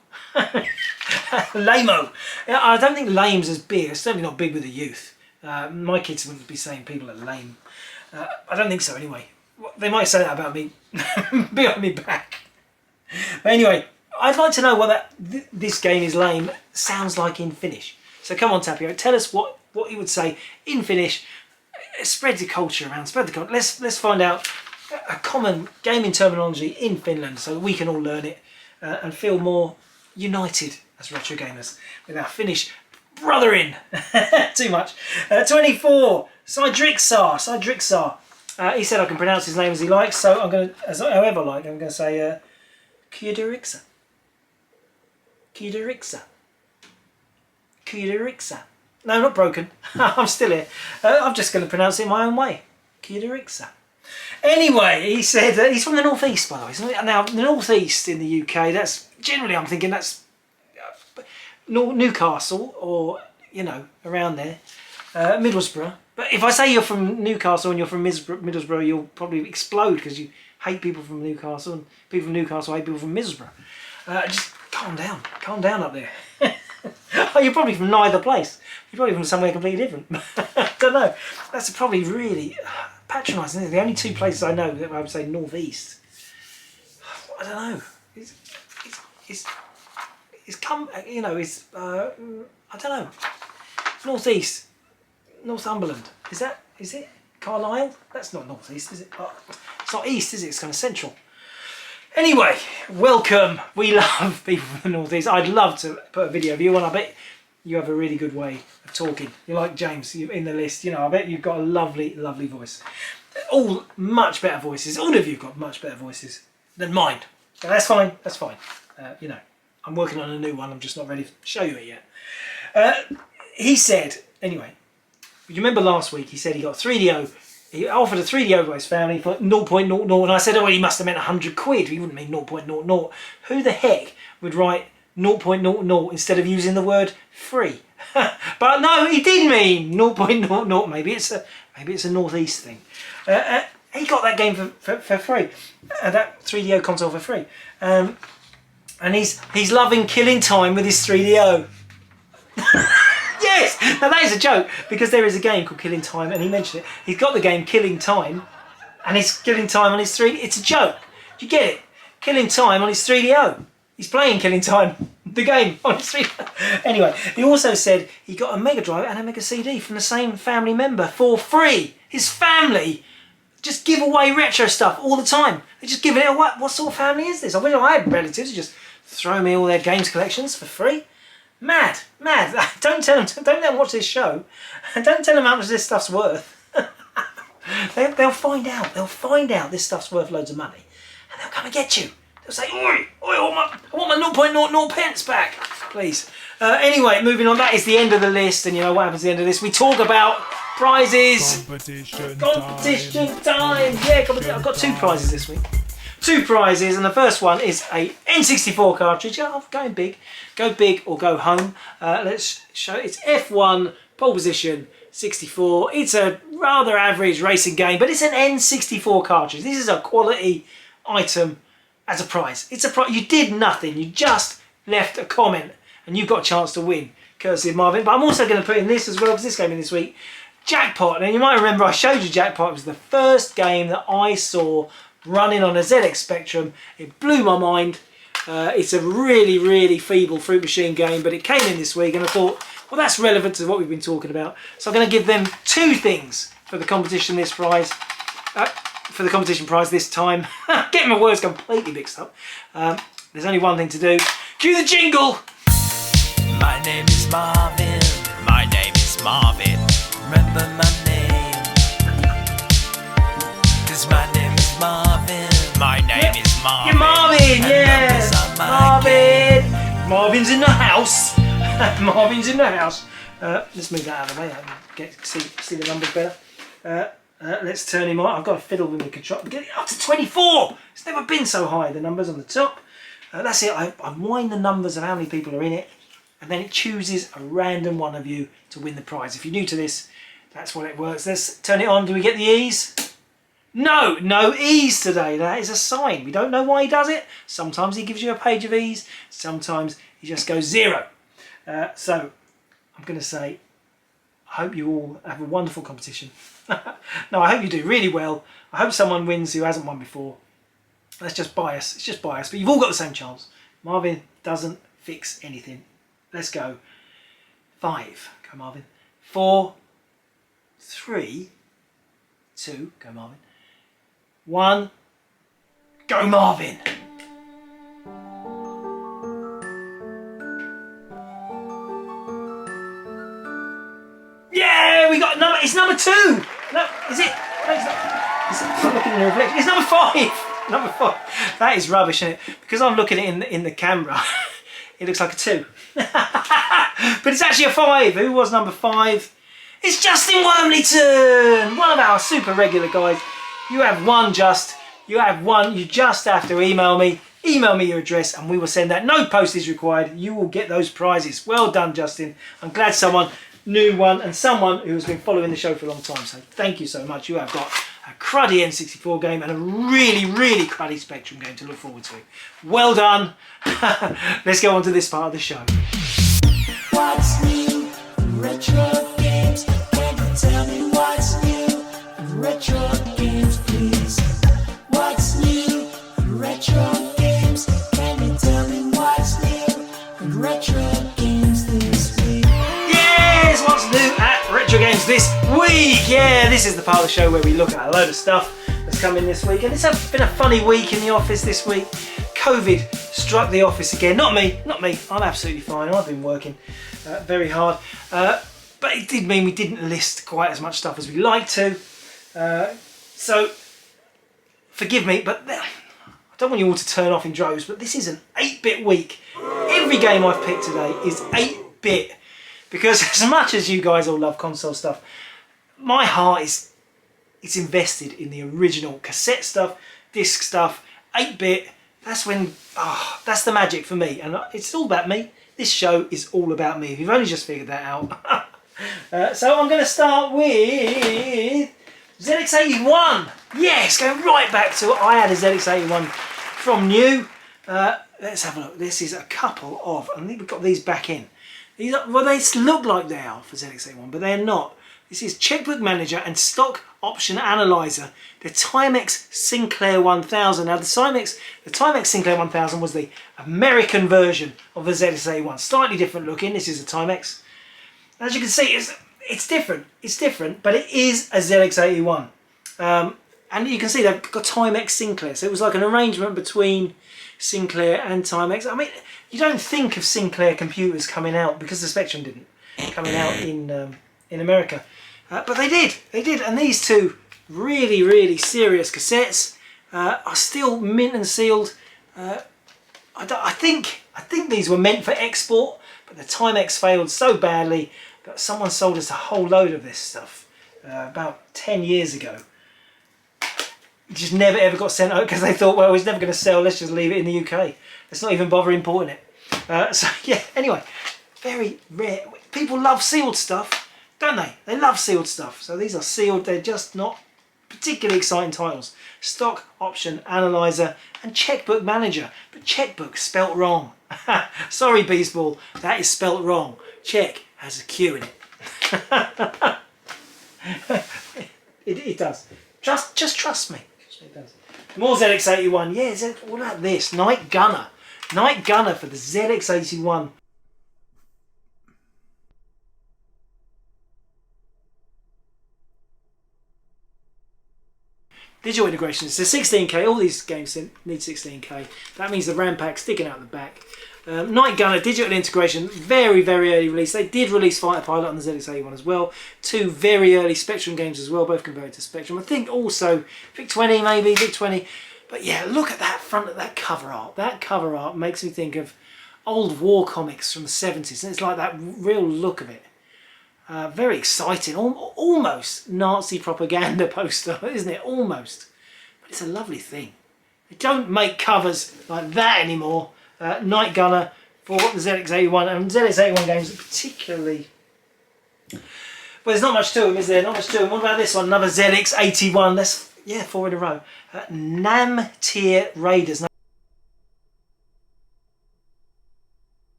Lame-o. I don't think lame's as big. It's certainly not big with the youth. My kids wouldn't be saying people are lame. I don't think so anyway. They might say that about me behind me back. But anyway, I'd like to know what this game is lame sounds like in Finnish. So come on, Tapio, tell us what you would say in Finnish. Spread the culture around, spread the culture. Let's find out a common gaming terminology in Finland so that we can all learn it and feel more united as retro gamers with our Finnish brothering. Too much. 24, Sidrixar. He said I can pronounce his name as he likes, so I'm going to, however like, I'm going to say Kyderixa. No, not broken. I'm still here. I'm just going to pronounce it my own way. Kyderixa. Anyway, he said he's from the northeast, by the way. So now, the northeast in the UK, that's generally, I'm thinking that's Newcastle or, you know, around there. Middlesbrough. But if I say you're from Newcastle and you're from Middlesbrough, you'll probably explode because you hate people from Newcastle and people from Newcastle hate people from Middlesbrough. Just calm down up there. Oh, you're probably from neither place. You're probably from somewhere completely different. I don't know. That's probably really patronising, isn't it? The only two places I know that I would say northeast. I don't know. I don't know. Northeast, Northumberland. Is it Carlisle? That's not northeast, is it? Oh, it's not east, is it? It's kind of central. Anyway, welcome. We love people from the northeast. I'd love to put a video of you on. I bet you have a really good way of talking. You're like James in the list. You know, I bet you've got a lovely, lovely voice. All much better voices. All of you have got much better voices than mine. But that's fine. That's fine. You know, I'm working on a new one. I'm just not ready to show you it yet. He said, anyway, you remember last week he said he got 3DO. He offered a 3DO to his family for 0.00, and I said, oh, he must have meant 100 quid. He wouldn't mean 0.00. Who the heck would write 0.00 instead of using the word free? But no, he did mean 0.00. Maybe it's a northeast thing. He got that game for free, that 3DO console for free, and he's loving killing time with his 3DO. Yes! Now that is a joke, because there is a game called Killing Time, and he mentioned it. He's got the game Killing Time, and he's killing time on his 3D. It's a joke. Do you get it? Killing time on his 3DO. He's playing Killing Time, the game, on his 3DO. Anyway, he also said he got a Mega Drive and a Mega CD from the same family member for free. His family just give away retro stuff all the time. They're just giving it away. What sort of family is this? I wish I had relatives who just throw me all their games collections for free. Mad, mad. Don't tell them, don't let them watch this show. Don't tell them how much this stuff's worth. They'll find out. They'll find out this stuff's worth loads of money. And they'll come and get you. They'll say, oi, I want my 0.00 pence back, please. Anyway, moving on. That is the end of the list. And you know what happens at the end of this? We talk about prizes. Competition time. Yeah, I've got 2 prizes this week. 2 prizes, and the first one is a N64 cartridge. Oh, I'm going big. Go big or go home. Let's show it. It's F1 pole position 64. It's a rather average racing game, but it's an N64 cartridge. This is a quality item as a prize. It's a prize. You did nothing. You just left a comment, and you got a chance to win, courtesy of Marvin. But I'm also going to put in this as well, because this came in this week. Jackpot. And you might remember I showed you Jackpot. It was the first game that I saw running on a ZX Spectrum. It blew my mind. It's a really, really feeble fruit machine game, but it came in this week and I thought, well, that's relevant to what we've been talking about. So I'm going to give them 2 things for the competition this prize. For the competition prize this time. Getting my words completely mixed up. There's only one thing to do. Cue the jingle! My name is Marvin. My name is Marvin. Remember my name. 'Cause my name is Marvin. My name is Marvin. You're Marvin, yes! Numbers are my Marvin! game. Marvin's in the house. Marvin's in the house. Let's move that out of the way. I can see the numbers better. Let's turn him on. I've got to fiddle with the control. Get it up to 24. It's never been so high. The numbers on the top. That's it. I wind the numbers of how many people are in it, and then it chooses a random one of you to win the prize. If you're new to this, that's what it works. Let's turn it on. Do we get the E's? No, no E's today. That is a sign. We don't know why he does it. Sometimes he gives you a page of E's. Sometimes he just goes 0. So I'm going to say, I hope you all have a wonderful competition. No, I hope you do really well. I hope someone wins who hasn't won before. That's just bias. It's just bias. But you've all got the same chance. Marvin doesn't fix anything. Let's go. 5. Go Marvin. 4, 3, 2. Go Marvin. 1. Go Marvin. Yeah, we got number. It's number 2. No, is it? No, it's not. Is it? I'm looking in the reflection. It's number 5. Number 5. That is rubbish, isn't it? Because I'm looking at it in the camera. It looks like a 2. But it's actually a 5. Who was number 5? It's Justin Wormleyton, one of our super regular guys. You have one, Just. You have one. You just have to email me. Email me your address and we will send that. No postage required. You will get those prizes. Well done, Justin. I'm glad someone knew one and someone who has been following the show for a long time. So thank you so much. You have got a cruddy N64 game and a really, really cruddy Spectrum game to look forward to. Well done. Let's go on to this part of the show. What's new? Retro games. Can you tell me what's new? Retro games, please. What's new? Retro games. Can you tell me what's new? Retro games this week. Yes, what's new at Retrogames this week? Yeah, this is the part of the show where we look at a load of stuff that's come in this week. And it's been a funny week in the office this week. COVID struck the office again. Not me. I'm absolutely fine. I've been working very hard. But it did mean we didn't list quite as much stuff as we like to. So, forgive me, but I don't want you all to turn off in droves, but this is an 8-bit week. Every game I've picked today is 8-bit. Because as much as you guys all love console stuff, my heart is invested in the original cassette stuff, disc stuff, 8-bit. That's when, that's the magic for me. And it's all about me. This show is all about me. If you've only just figured that out. So I'm going to start with ZX81. Yes, going right back to I had a ZX81 from new. Let's have a look. This is a couple of, I think we've got these back in. These are, well, they look like they are for ZX81, but they're not. This is Checkbook Manager and Stock Option Analyzer. The Timex Sinclair 1000. Now the Timex Sinclair 1000 was the American version of the ZX81. Slightly different looking. This is a Timex. As you can see, it's different. It's different, but it is a ZX81. And you can see they've got Timex Sinclair, so it was like an arrangement between Sinclair and Timex. I mean, you don't think of Sinclair computers coming out, because the Spectrum didn't, coming out in America. But they did, and these two really, really serious cassettes are still mint and sealed. I think these were meant for export, but the Timex failed so badly that someone sold us a whole load of this stuff about 10 years ago. It just never ever got sent out because they thought, well, it's never going to sell, let's just leave it in the UK. Let's not even bother importing it. So yeah, anyway, very rare. People love sealed stuff, don't they? They love sealed stuff. So these are sealed, they're just not particularly exciting titles. Stock, Option, Analyzer, and Checkbook Manager. But Checkbook spelt wrong. Sorry, Beastball, that is spelt wrong. Check has a Q in it. It does. Just trust me. It does. More ZX81. Yeah, what about this? Night Gunner. Night Gunner for the ZX81. Digital integration. It's a 16K. All these games need 16K. That means the RAM pack sticking out the back. Night Gunner, digital integration, very, very early release. They did release Fighter Pilot on the ZX81 as well. Two very early Spectrum games as well, both converted to Spectrum. I think also VIC-20 maybe, VIC-20. But yeah, look at that front of that cover art. That cover art makes me think of old war comics from the 70s. And it's like that real look of it. Very exciting, almost Nazi propaganda poster, isn't it? Almost. But it's a lovely thing. They don't make covers like that anymore. Night Gunner for the ZX81, and ZX81 games particularly. Well, there's not much to them, is there? Not much to them. What about this one? Another ZX81. That's, yeah, 4 in a row. NAM Tier Raiders.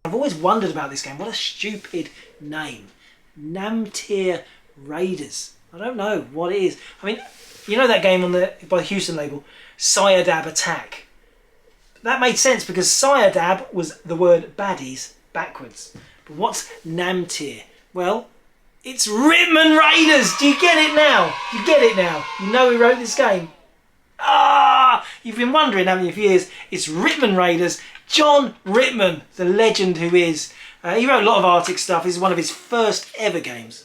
I've always wondered about this game. What a stupid name. Namtir Raiders. I don't know what it is. I mean, you know that game by the Houston label, Sayadab Attack. That made sense because Sayadab was the word baddies backwards. But what's Namtir? Well, it's Ritman Raiders. Do you get it now? You get it now. You know who wrote this game. Ah, you've been wondering, haven't you, for years? It's Ritman Raiders. John Ritman, the legend who is. He wrote a lot of Arctic stuff. This is one of his first ever games.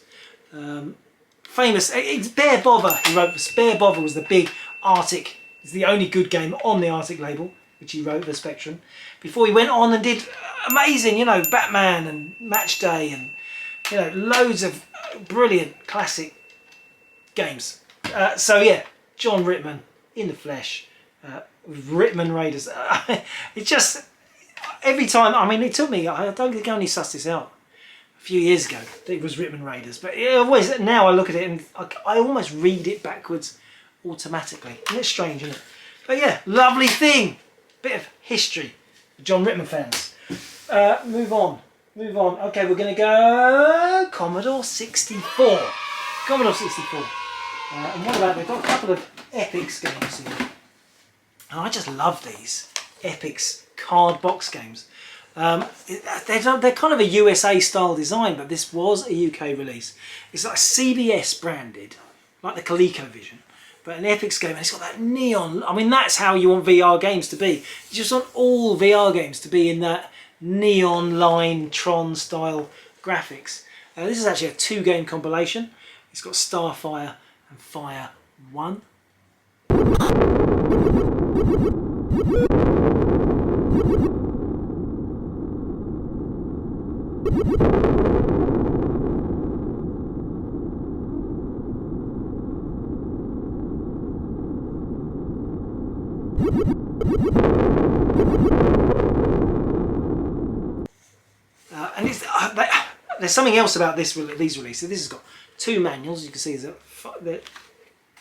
Famous, it's Bear Bother. He wrote this. Bear Bother was the big Arctic. It's the only good game on the Arctic label, which he wrote for Spectrum. Before he went on and did amazing, you know, Batman and Match Day and, you know, loads of brilliant classic games. So yeah, John Ritman in the flesh. Ritman Raiders. It just, every time, I mean, it took me, I don't think I only sussed this out a few years ago that it was Ritman Raiders, but it always, now I look at it and I almost read it backwards automatically. And it's strange, isn't it? But yeah, lovely thing. Bit of history for John Ritman fans. Move on. Okay, we're going to go Commodore 64. Commodore 64. And what about, they've got a couple of Epix games here. And I just love these Epix card box games. They're kind of a USA style design, but this was a UK release. It's like CBS branded, like the ColecoVision, but an Epix game, and it's got that neon. I mean, that's how you want VR games to be. You just want all VR games to be in that neon line Tron style graphics. This is actually a 2-game compilation. It's got Starfire and Fire 1. And there's something else about these releases. This has got 2 manuals. You can see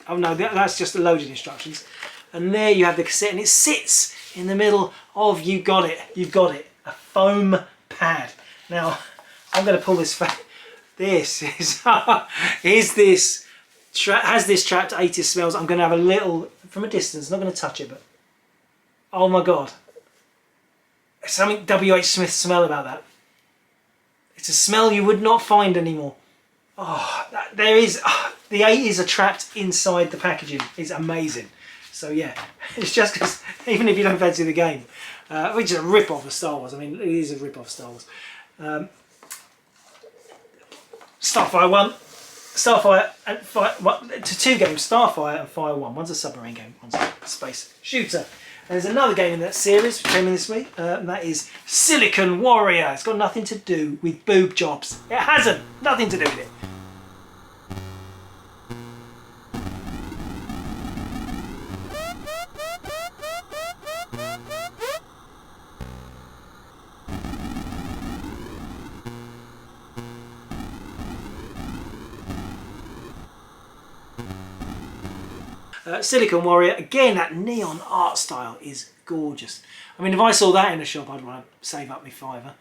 oh no, that's just the loading instructions. And there you have the cassette, and it sits in the middle of, you've got it, a foam pad. Now, I'm going to pull this this is, has this trapped 80s smells. I'm going to have a little, from a distance, not going to touch it, but, oh my God. There's something W.H. Smith smell about that. It's a smell you would not find anymore. there is the 80s are trapped inside the packaging. It's amazing. So yeah, it's just because even if you don't fancy the game, which is a rip-off of Star Wars. I mean, it is a rip-off of Star Wars. Starfire 1, Starfire and Fire, to 2 games, Starfire and Fire 1. One's a submarine game, one's a space shooter. And there's another game in that series which came in this week, and that is Silicon Warrior. It's got nothing to do with boob jobs. It hasn't, nothing to do with it. Silicon Warrior, again, that neon art style is gorgeous. I mean, if I saw that in a shop, I'd want to save up my fiver.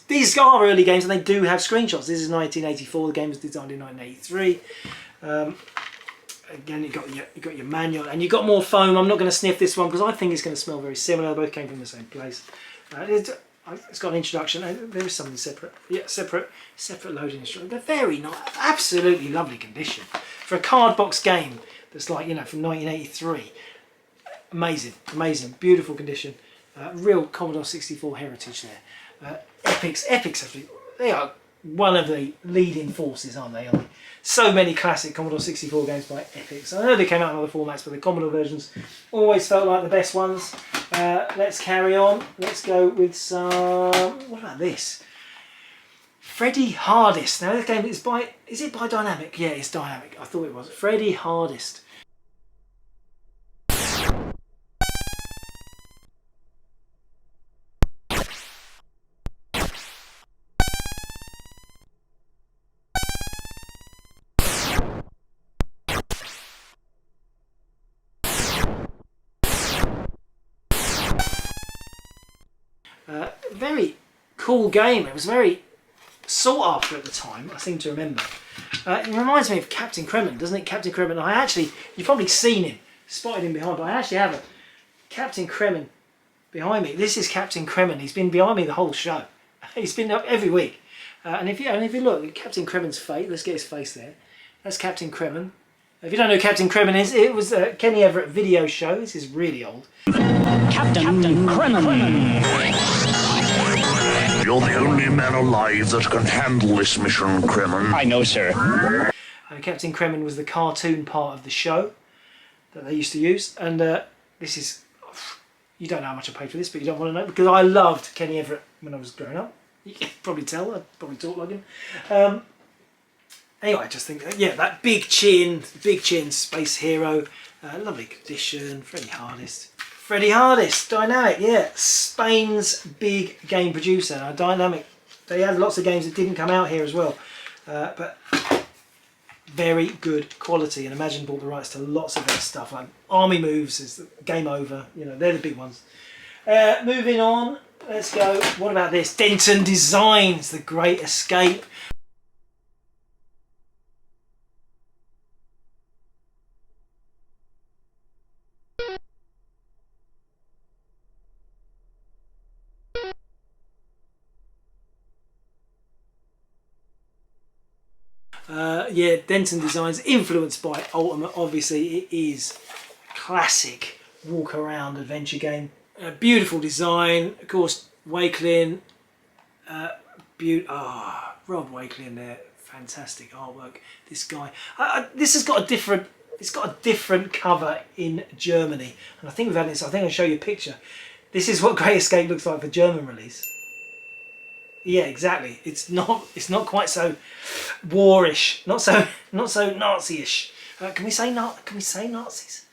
These are early games, and they do have screenshots. This is 1984. The game was designed in 1983. Again, you got your manual, and you got more foam. I'm not going to sniff this one because I think it's going to smell very similar. They both came from the same place. It's got an introduction. There is something separate. Yeah, separate loading instruction. They're very nice, absolutely lovely condition for a card box game that's like, you know, from 1983. Amazing, beautiful condition. Real Commodore 64 heritage there. Epics, they are one of the leading forces, aren't they? So many classic Commodore 64 games by Epics. I know they came out in other formats, but the Commodore versions always felt like the best ones. Let's carry on. Let's go with some... What about this? Freddy Hardest. Now this game is by... Is it by Dynamic? Yeah, it's Dynamic. I thought it was. Freddy Hardest. Very cool game. It was very sought after at the time, I seem to remember. It reminds me of Captain Kremen, doesn't it? Captain Kremen. You've probably seen him, spotted him behind, but I actually have a Captain Kremen behind me. This is Captain Kremen. He's been behind me the whole show. He's been up every week. And if you look at Captain Kremen's face, let's get his face there. That's Captain Kremen. If you don't know who Captain Kremen is, it was a Kenny Everett video show. This is really old. Captain Kremen. You're the only man alive that can handle this mission, Kremen. I know, sir. Captain Kremen was the cartoon part of the show that they used to use, and this is... You don't know how much I paid for this, but you don't want to know, because I loved Kenny Everett when I was growing up. You can probably tell, I probably talk like him. Anyway, I just think, yeah, that big chin, space hero, lovely condition, Freddy Hardest, Dynamic, yeah, Spain's big game producer. Now, Dynamic, they had lots of games that didn't come out here as well, but very good quality. And Imagine bought the rights to lots of their stuff, like Army Moves is Game Over, you know, they're the big ones. Moving on, let's go. What about this? Denton Designs, The Great Escape. Yeah, Denton Designs, influenced by Ultimate. Obviously, it is classic walk around adventure game. Beautiful design, of course. Wakelin, Rob Wakelin there, fantastic artwork. This guy, this has got a different. It's got a different cover in Germany, and I think we've had this. I think I'll show you a picture. This is what Great Escape looks like for German release. Yeah, exactly. It's not quite so warish, not so Nazi-ish. Can we say Nazis?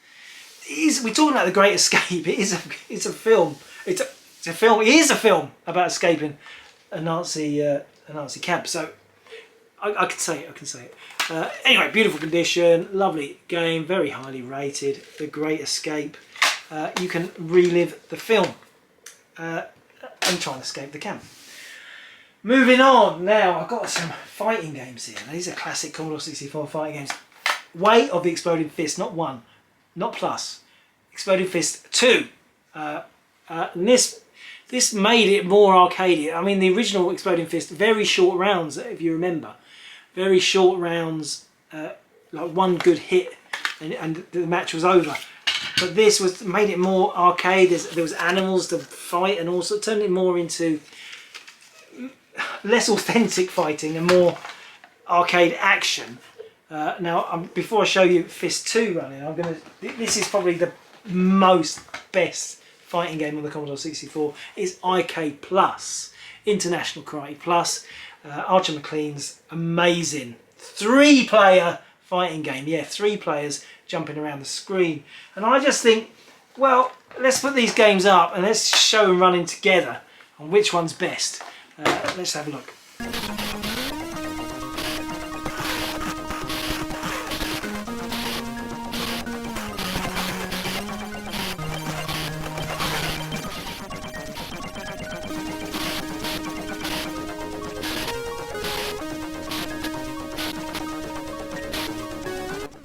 We're talking about The Great Escape. It's a film. It's a film. It is a film about escaping a Nazi camp. So I can say it. Anyway, beautiful condition, lovely game, very highly rated. The Great Escape. You can relive the film and try and escape the camp. Moving on, now I've got some fighting games here. These are classic Commodore 64 fighting games. Way of the Exploding Fist, not 1, not plus. Exploding Fist 2. And this This made it more arcadey. I mean, the original Exploding Fist, very short rounds, if you remember. Very short rounds, like one good hit, and the match was over. But this made it more arcade. There was animals to fight, and also turned it more into less authentic fighting and more arcade action. Now, before I show you Fist 2 running, this is probably the most best fighting game on the Commodore 64. Is IK Plus, International Karate Plus, Archer McLean's amazing 3-player fighting game. Yeah, 3 players jumping around the screen. And I just think, well, let's put these games up and let's show them running together on which one's best. Let's have a look.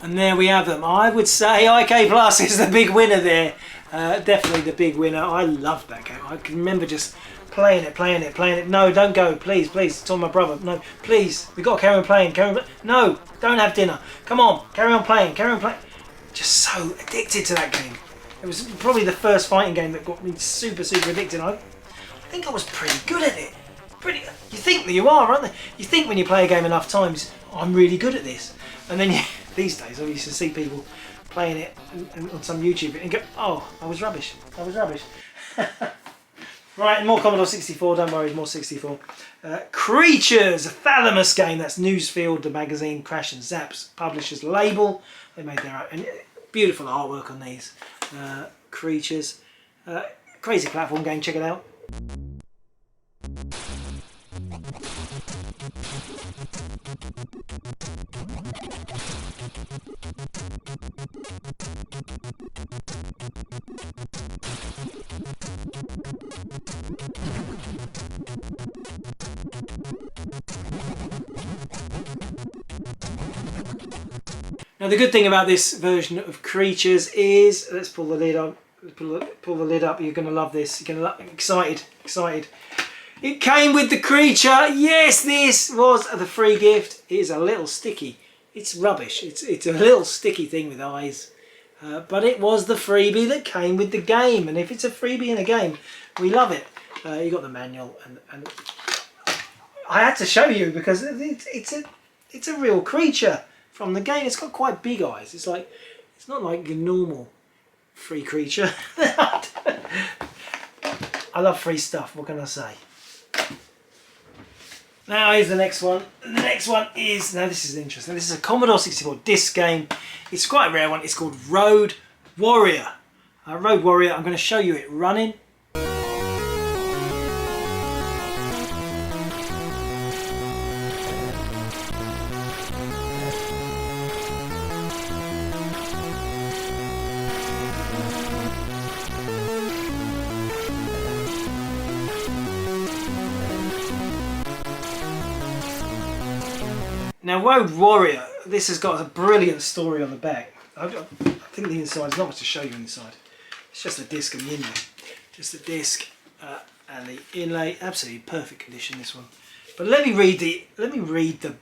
And there we have them. I would say IK Plus is the big winner there. Definitely the big winner. I loved that game. I can remember just playing it. No, don't go, please. It's on my brother. No, please. We've got to carry on playing. No, don't have dinner. Come on, carry on playing. Just so addicted to that game. It was probably the first fighting game that got me super addicted. I think I was pretty good at it. You think that you are, aren't they? You think when you play a game enough times, I'm really good at this. And then these days I used to see people playing it on some YouTube and go, oh, I was rubbish. Right, more Commodore 64, don't worry, more 64. Creatures, a Thalamus game, that's Newsfield, the magazine, Crash and Zap's publisher's label. They made their own, and beautiful artwork on these. Creatures, crazy platform game, check it out. Now the good thing about this version of Creatures is, let's pull the lid on. Pull the lid up. You're gonna love this. You're gonna excited. It came with the creature. Yes, this was the free gift. It is a little sticky. It's rubbish. It's a little sticky thing with eyes. But it was the freebie that came with the game. And if it's a freebie in a game, we love it. You got the manual, and I had to show you because it's a real creature from the game. It's got quite big eyes. It's not like your normal free creature. I love free stuff. What can I say? Now here's the next one. The next one is, now this is interesting. This is a Commodore 64 disc game. It's quite a rare one. It's called Road Warrior. Road Warrior, I'm going to show you it running. Now Road Warrior, this has got a brilliant story on the back. I think the inside, there's not much to show you inside. It's just a disc and the inlay. Just a disc and the inlay, absolutely perfect condition, this one. But let me read the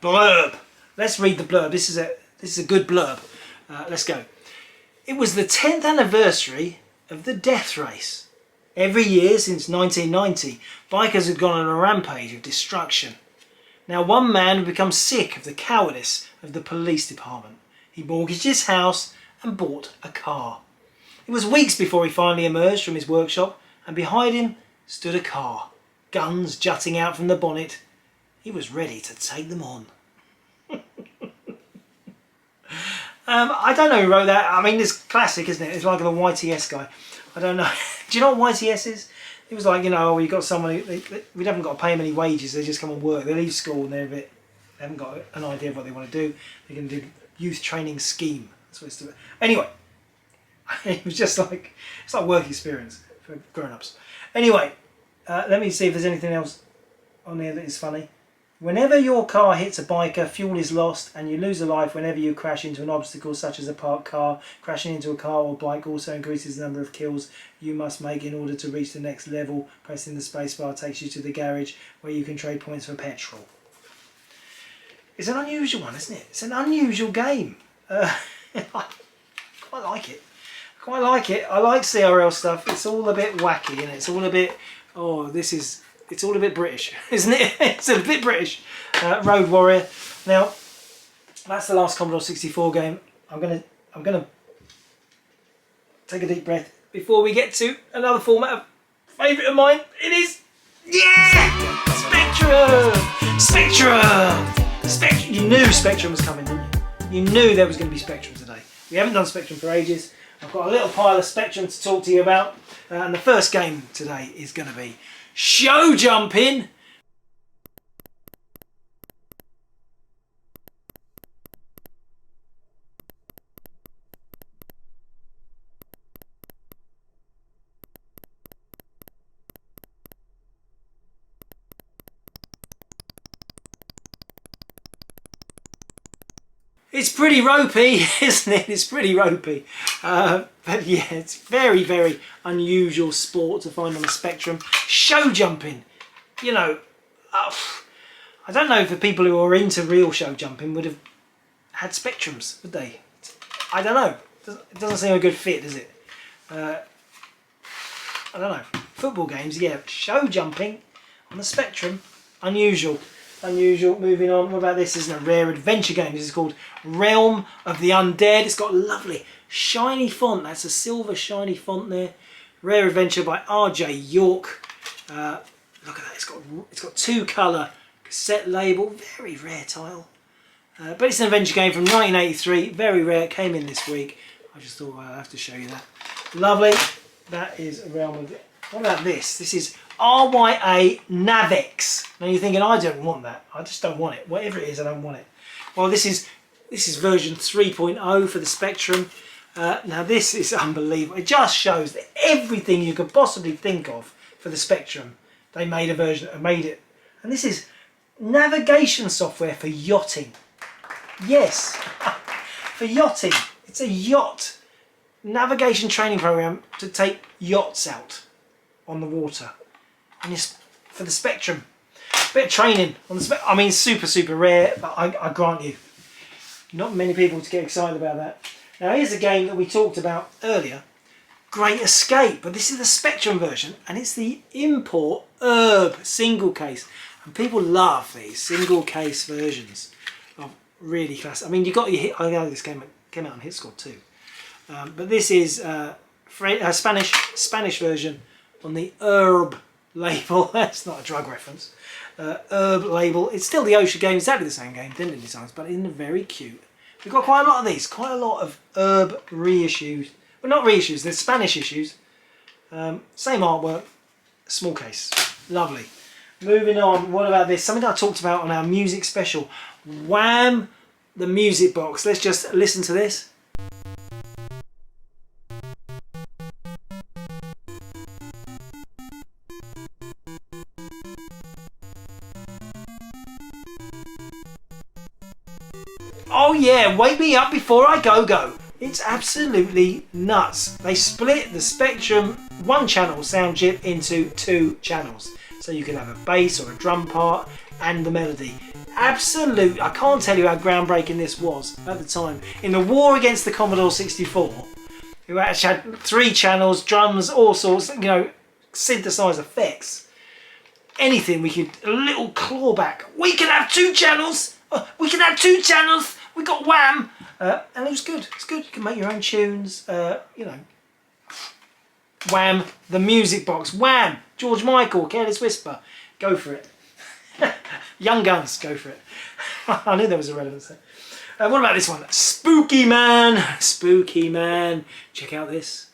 blurb. Let's read the blurb. This is a good blurb. Let's go. It was the 10th anniversary of the death race. Every year since 1990, bikers had gone on a rampage of destruction. Now one man had become sick of the cowardice of the police department. He mortgaged his house and bought a car. It was weeks before he finally emerged from his workshop, and behind him stood a car, guns jutting out from the bonnet. He was ready to take them on. I don't know who wrote that. I mean, it's classic, isn't it? It's like the YTS guy. I don't know. Do you know what YTS is? It was like, you know, you've got someone, we haven't got to pay them any wages, they just come and work. They leave school and they haven't got an idea of what they want to do. They're going to do youth training scheme. That's what it's doing. Anyway, it was just like, it's like work experience for grown-ups. Anyway, let me see if there's anything else on there that is funny. Whenever your car hits a biker, fuel is lost and you lose a life whenever you crash into an obstacle such as a parked car. Crashing into a car or bike also increases the number of kills you must make in order to reach the next level. Pressing the spacebar takes you to the garage where you can trade points for petrol. It's an unusual one, isn't it? It's an unusual game. I quite like it. Quite like it. I like CRL stuff. It's all a bit wacky and it's all a bit, it's all a bit British, isn't it? It's a bit British. Road Warrior. Now, that's the last Commodore 64 game. I'm gonna take a deep breath before we get to another format of favourite of mine. It is, yeah, Spectrum. Spectrum. You knew Spectrum was coming, didn't you? You knew there was going to be Spectrum today. We haven't done Spectrum for ages. I've got a little pile of Spectrum to talk to you about, and the first game today is going to be Show Jumping. It's pretty ropey, isn't it? It's pretty ropey. But yeah, it's very, very unusual sport to find on the Spectrum. Show jumping. You know, I don't know if the people who are into real show jumping would have had Spectrums, would they? I don't know. It doesn't seem a good fit, does it? I don't know. Football games, yeah. Show jumping on the Spectrum, unusual. Unusual. Moving on. What about this? This is a rare adventure game. This is called Realm of the Undead. It's got a lovely shiny font. That's a silver shiny font there. Rare adventure by R.J. York. Look at that. It's got 2-colour cassette label. Very rare title. But it's an adventure game from 1983. Very rare. It came in this week. I just thought I'd have to show you that. Lovely. That is Realm of the... What about this? This is RYA Navex. Now you're thinking, I don't want that. I just don't want it. Whatever it is, I don't want it. Well, this is version 3.0 for the Spectrum. Now this is unbelievable. It just shows that everything you could possibly think of for the Spectrum, they made it. And this is navigation software for yachting. Yes, for yachting. It's a yacht navigation training program to take yachts out on the water. And it's for the Spectrum. Bit of training on the Spectrum. I mean, super rare, but I grant you, not many people to get excited about that. Now here's a game that we talked about earlier, Great Escape, but this is the Spectrum version, and it's the import Herb single case, and people love these single case versions of really classic. I mean, you got your hit. I know this came out on Hitscore too, but this is Spanish version on the Herb label. That's not a drug reference. Herb label. It's still the Osha game, exactly the same game, different designs, but in a very cute. We've got quite a lot of these, quite a lot of Herb reissues. Well, not reissues, they're Spanish issues. Same artwork, small case. Lovely. Moving on, what about this? Something I talked about on our music special. Wham! The music box. Let's just listen to this. Oh yeah, wake me up before I go. It's absolutely nuts. They split the Spectrum 1-channel sound chip into 2 channels. So you can have a bass or a drum part and the melody. Absolute, I can't tell you how groundbreaking this was at the time. In the war against the Commodore 64, who actually had 3 channels, drums, all sorts, you know, synthesized effects. Anything we could, a little clawback. We can have 2 channels! We can have 2 channels! We got Wham! And it was good. It's good. You can make your own tunes. You know, Wham! The music box. Wham! George Michael, Careless Whisper. Go for it. Young Guns. Go for it. I knew there was a relevance there. What about this one? Spooky Man. Spooky Man. Check out this.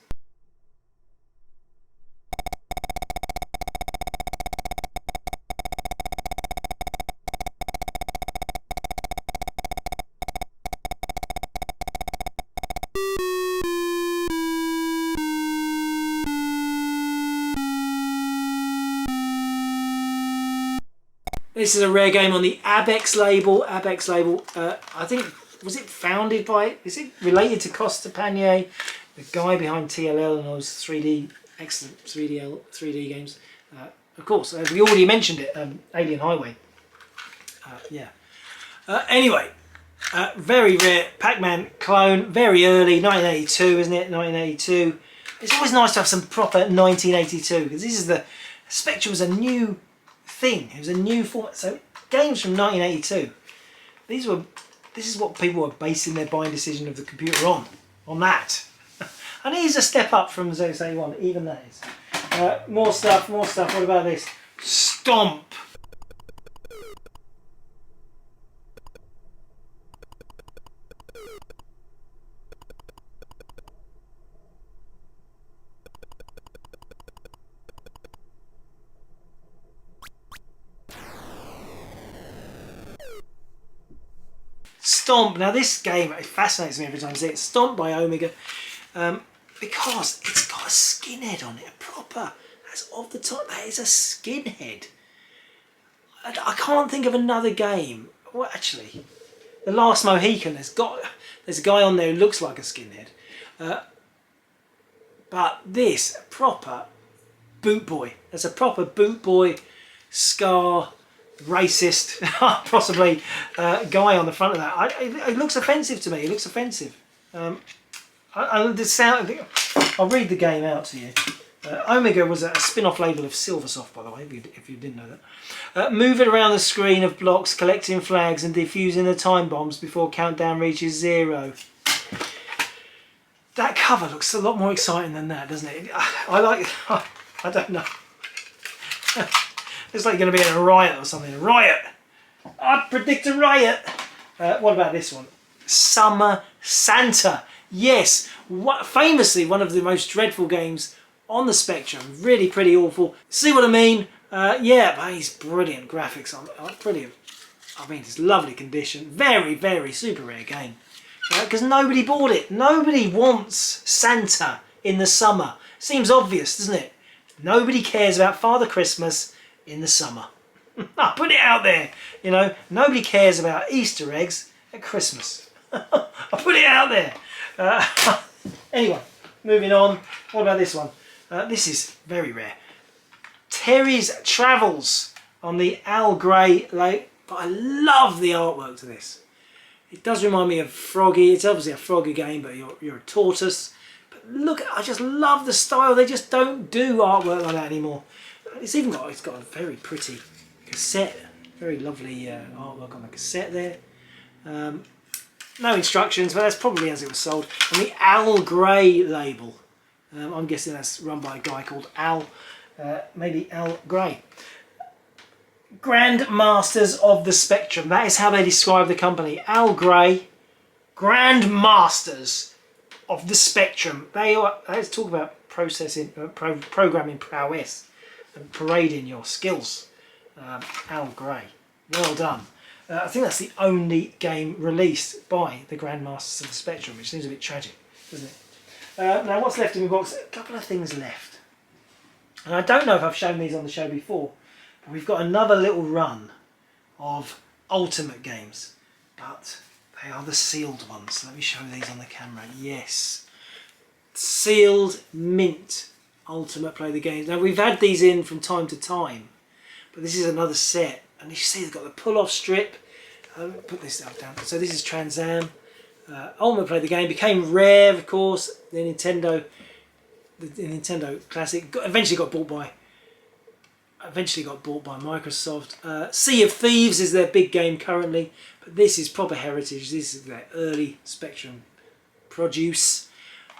This is a rare game on the Abex label. Abex label, I think, was it founded by, is it related to Costa Panier, the guy behind TLL and those 3D, excellent 3D games. Of course, we already mentioned it, Alien Highway. Yeah. Anyway, very rare Pac-Man clone, very early, 1982, isn't it? 1982. It's always nice to have some proper 1982, because this is the, Spectrum was a new thing. It was a new format. So games from 1982, this is what people were basing their buying decision of the computer on that. And it is a step up from Xerox 81, even that is. More stuff. What about this? Stomp. Stomp. Now this game, it fascinates me every time I see it. Stomp by Omega, because it's got a skinhead on it, a proper, that's of the time, that is a skinhead. I can't think of another game. Well, actually, The Last Mohican, there's a guy on there who looks like a skinhead. But this, proper boot boy. There's a proper boot boy, scar, racist, possibly, guy on the front of that. It looks offensive to me. It looks offensive. The sound. I'll read the game out to you. Omega was a spin-off label of Silversoft, by the way, if you didn't know that. Move it around the screen of blocks, collecting flags and defusing the time bombs before countdown reaches 0. That cover looks a lot more exciting than that, doesn't it? I like. I don't know. It's like going to be in a riot or something. A riot! I predict a riot! What about this one? Summer Santa. Yes, famously one of the most dreadful games on the Spectrum. Really pretty awful. See what I mean? Yeah, but he's brilliant. Graphics are brilliant. I mean, it's lovely condition. Very, very super rare game. Because nobody bought it. Nobody wants Santa in the summer. Seems obvious, doesn't it? Nobody cares about Father Christmas in the summer. I put it out there, you know. Nobody cares about Easter eggs at Christmas. I put it out there. Anyway, moving on. What about this one? This is very rare. Terry's Travels on the Al Grey Lake. But I love the artwork to this. It does remind me of Froggy. It's obviously a Froggy game, but you're a tortoise. But look, I just love the style. They just don't do artwork like that anymore. It's got a very pretty cassette. Very lovely artwork on the cassette there. No instructions, but that's probably as it was sold. And the Al Grey label. I'm guessing that's run by a guy called Al. Maybe Al Grey. Grandmasters of the Spectrum. That is how they describe the company. Al Grey, Grandmasters of the Spectrum. Let's talk about processing, programming prowess and parading your skills. Al Grey. Well done. I think that's the only game released by the Grandmasters of the Spectrum, which seems a bit tragic, doesn't it? Now, what's left in the box? A couple of things left. And I don't know if I've shown these on the show before. We've got another little run of Ultimate games, but they are the sealed ones. Let me show these on the camera. Yes, sealed mint Ultimate Play the Games. Now we've had these in from time to time, but this is another set, and you see they've got the pull-off strip. Put this down. So this is Trans Am. Ultimate Play the Game became rare, of course. The Nintendo Classic eventually got bought by Microsoft. Sea of Thieves is their big game currently, but this is proper heritage. This is their early Spectrum produce.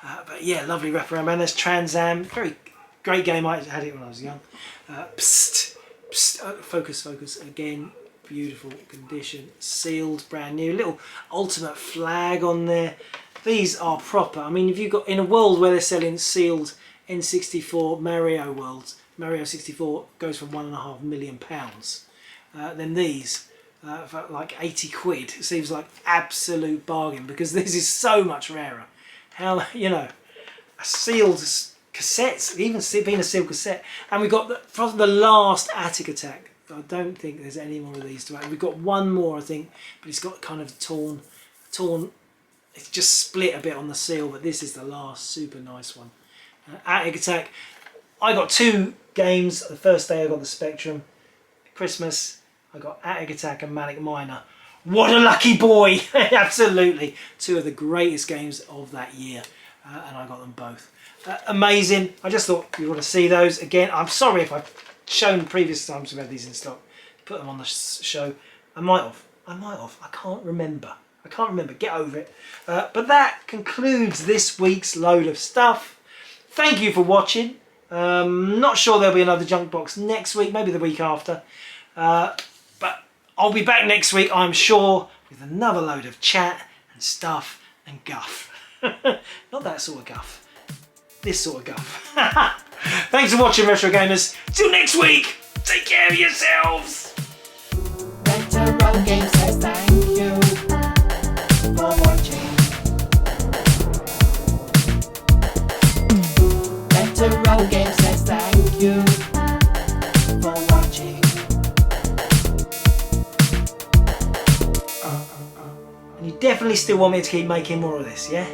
But yeah, lovely wraparound. And there's Trans Am, very great game. I had it when I was young. Focus again. Beautiful condition, sealed, brand new. Little Ultimate flag on there. These are proper. I mean, if you've got in a world where they're selling sealed N64 Mario worlds. Mario 64 goes for £1.5 million. Then these, for like 80 quid, it seems like absolute bargain because this is so much rarer. How, you know, a sealed cassettes, even being a sealed cassette. And we've got from the last Attic Attack, I don't think there's any more of these to add. We've got one more, I think, but it's got kind of torn. It's just split a bit on the seal, but this is the last super nice one. Attic Attack. I got 2 games. The first day I got the Spectrum. Christmas, I got Attic Attack and Manic Miner. What a lucky boy! Absolutely. 2 of the greatest games of that year, and I got them both. Amazing. I just thought you want to see those again. I'm sorry if I've shown previous times we've had these in stock, put them on the show. I might have. I can't remember. Get over it. But that concludes this week's load of stuff. Thank you for watching. Not sure there'll be another junk box next week, maybe the week after. But I'll be back next week, I'm sure, with another load of chat and stuff and guff. Not that sort of guff. This sort of guff. Thanks for watching, Retro Gamers. Till next week, take care of yourselves. Retrogames says thank you for watching. Retrogames says thank you for watching. And you definitely still want me to keep making more of this, yeah?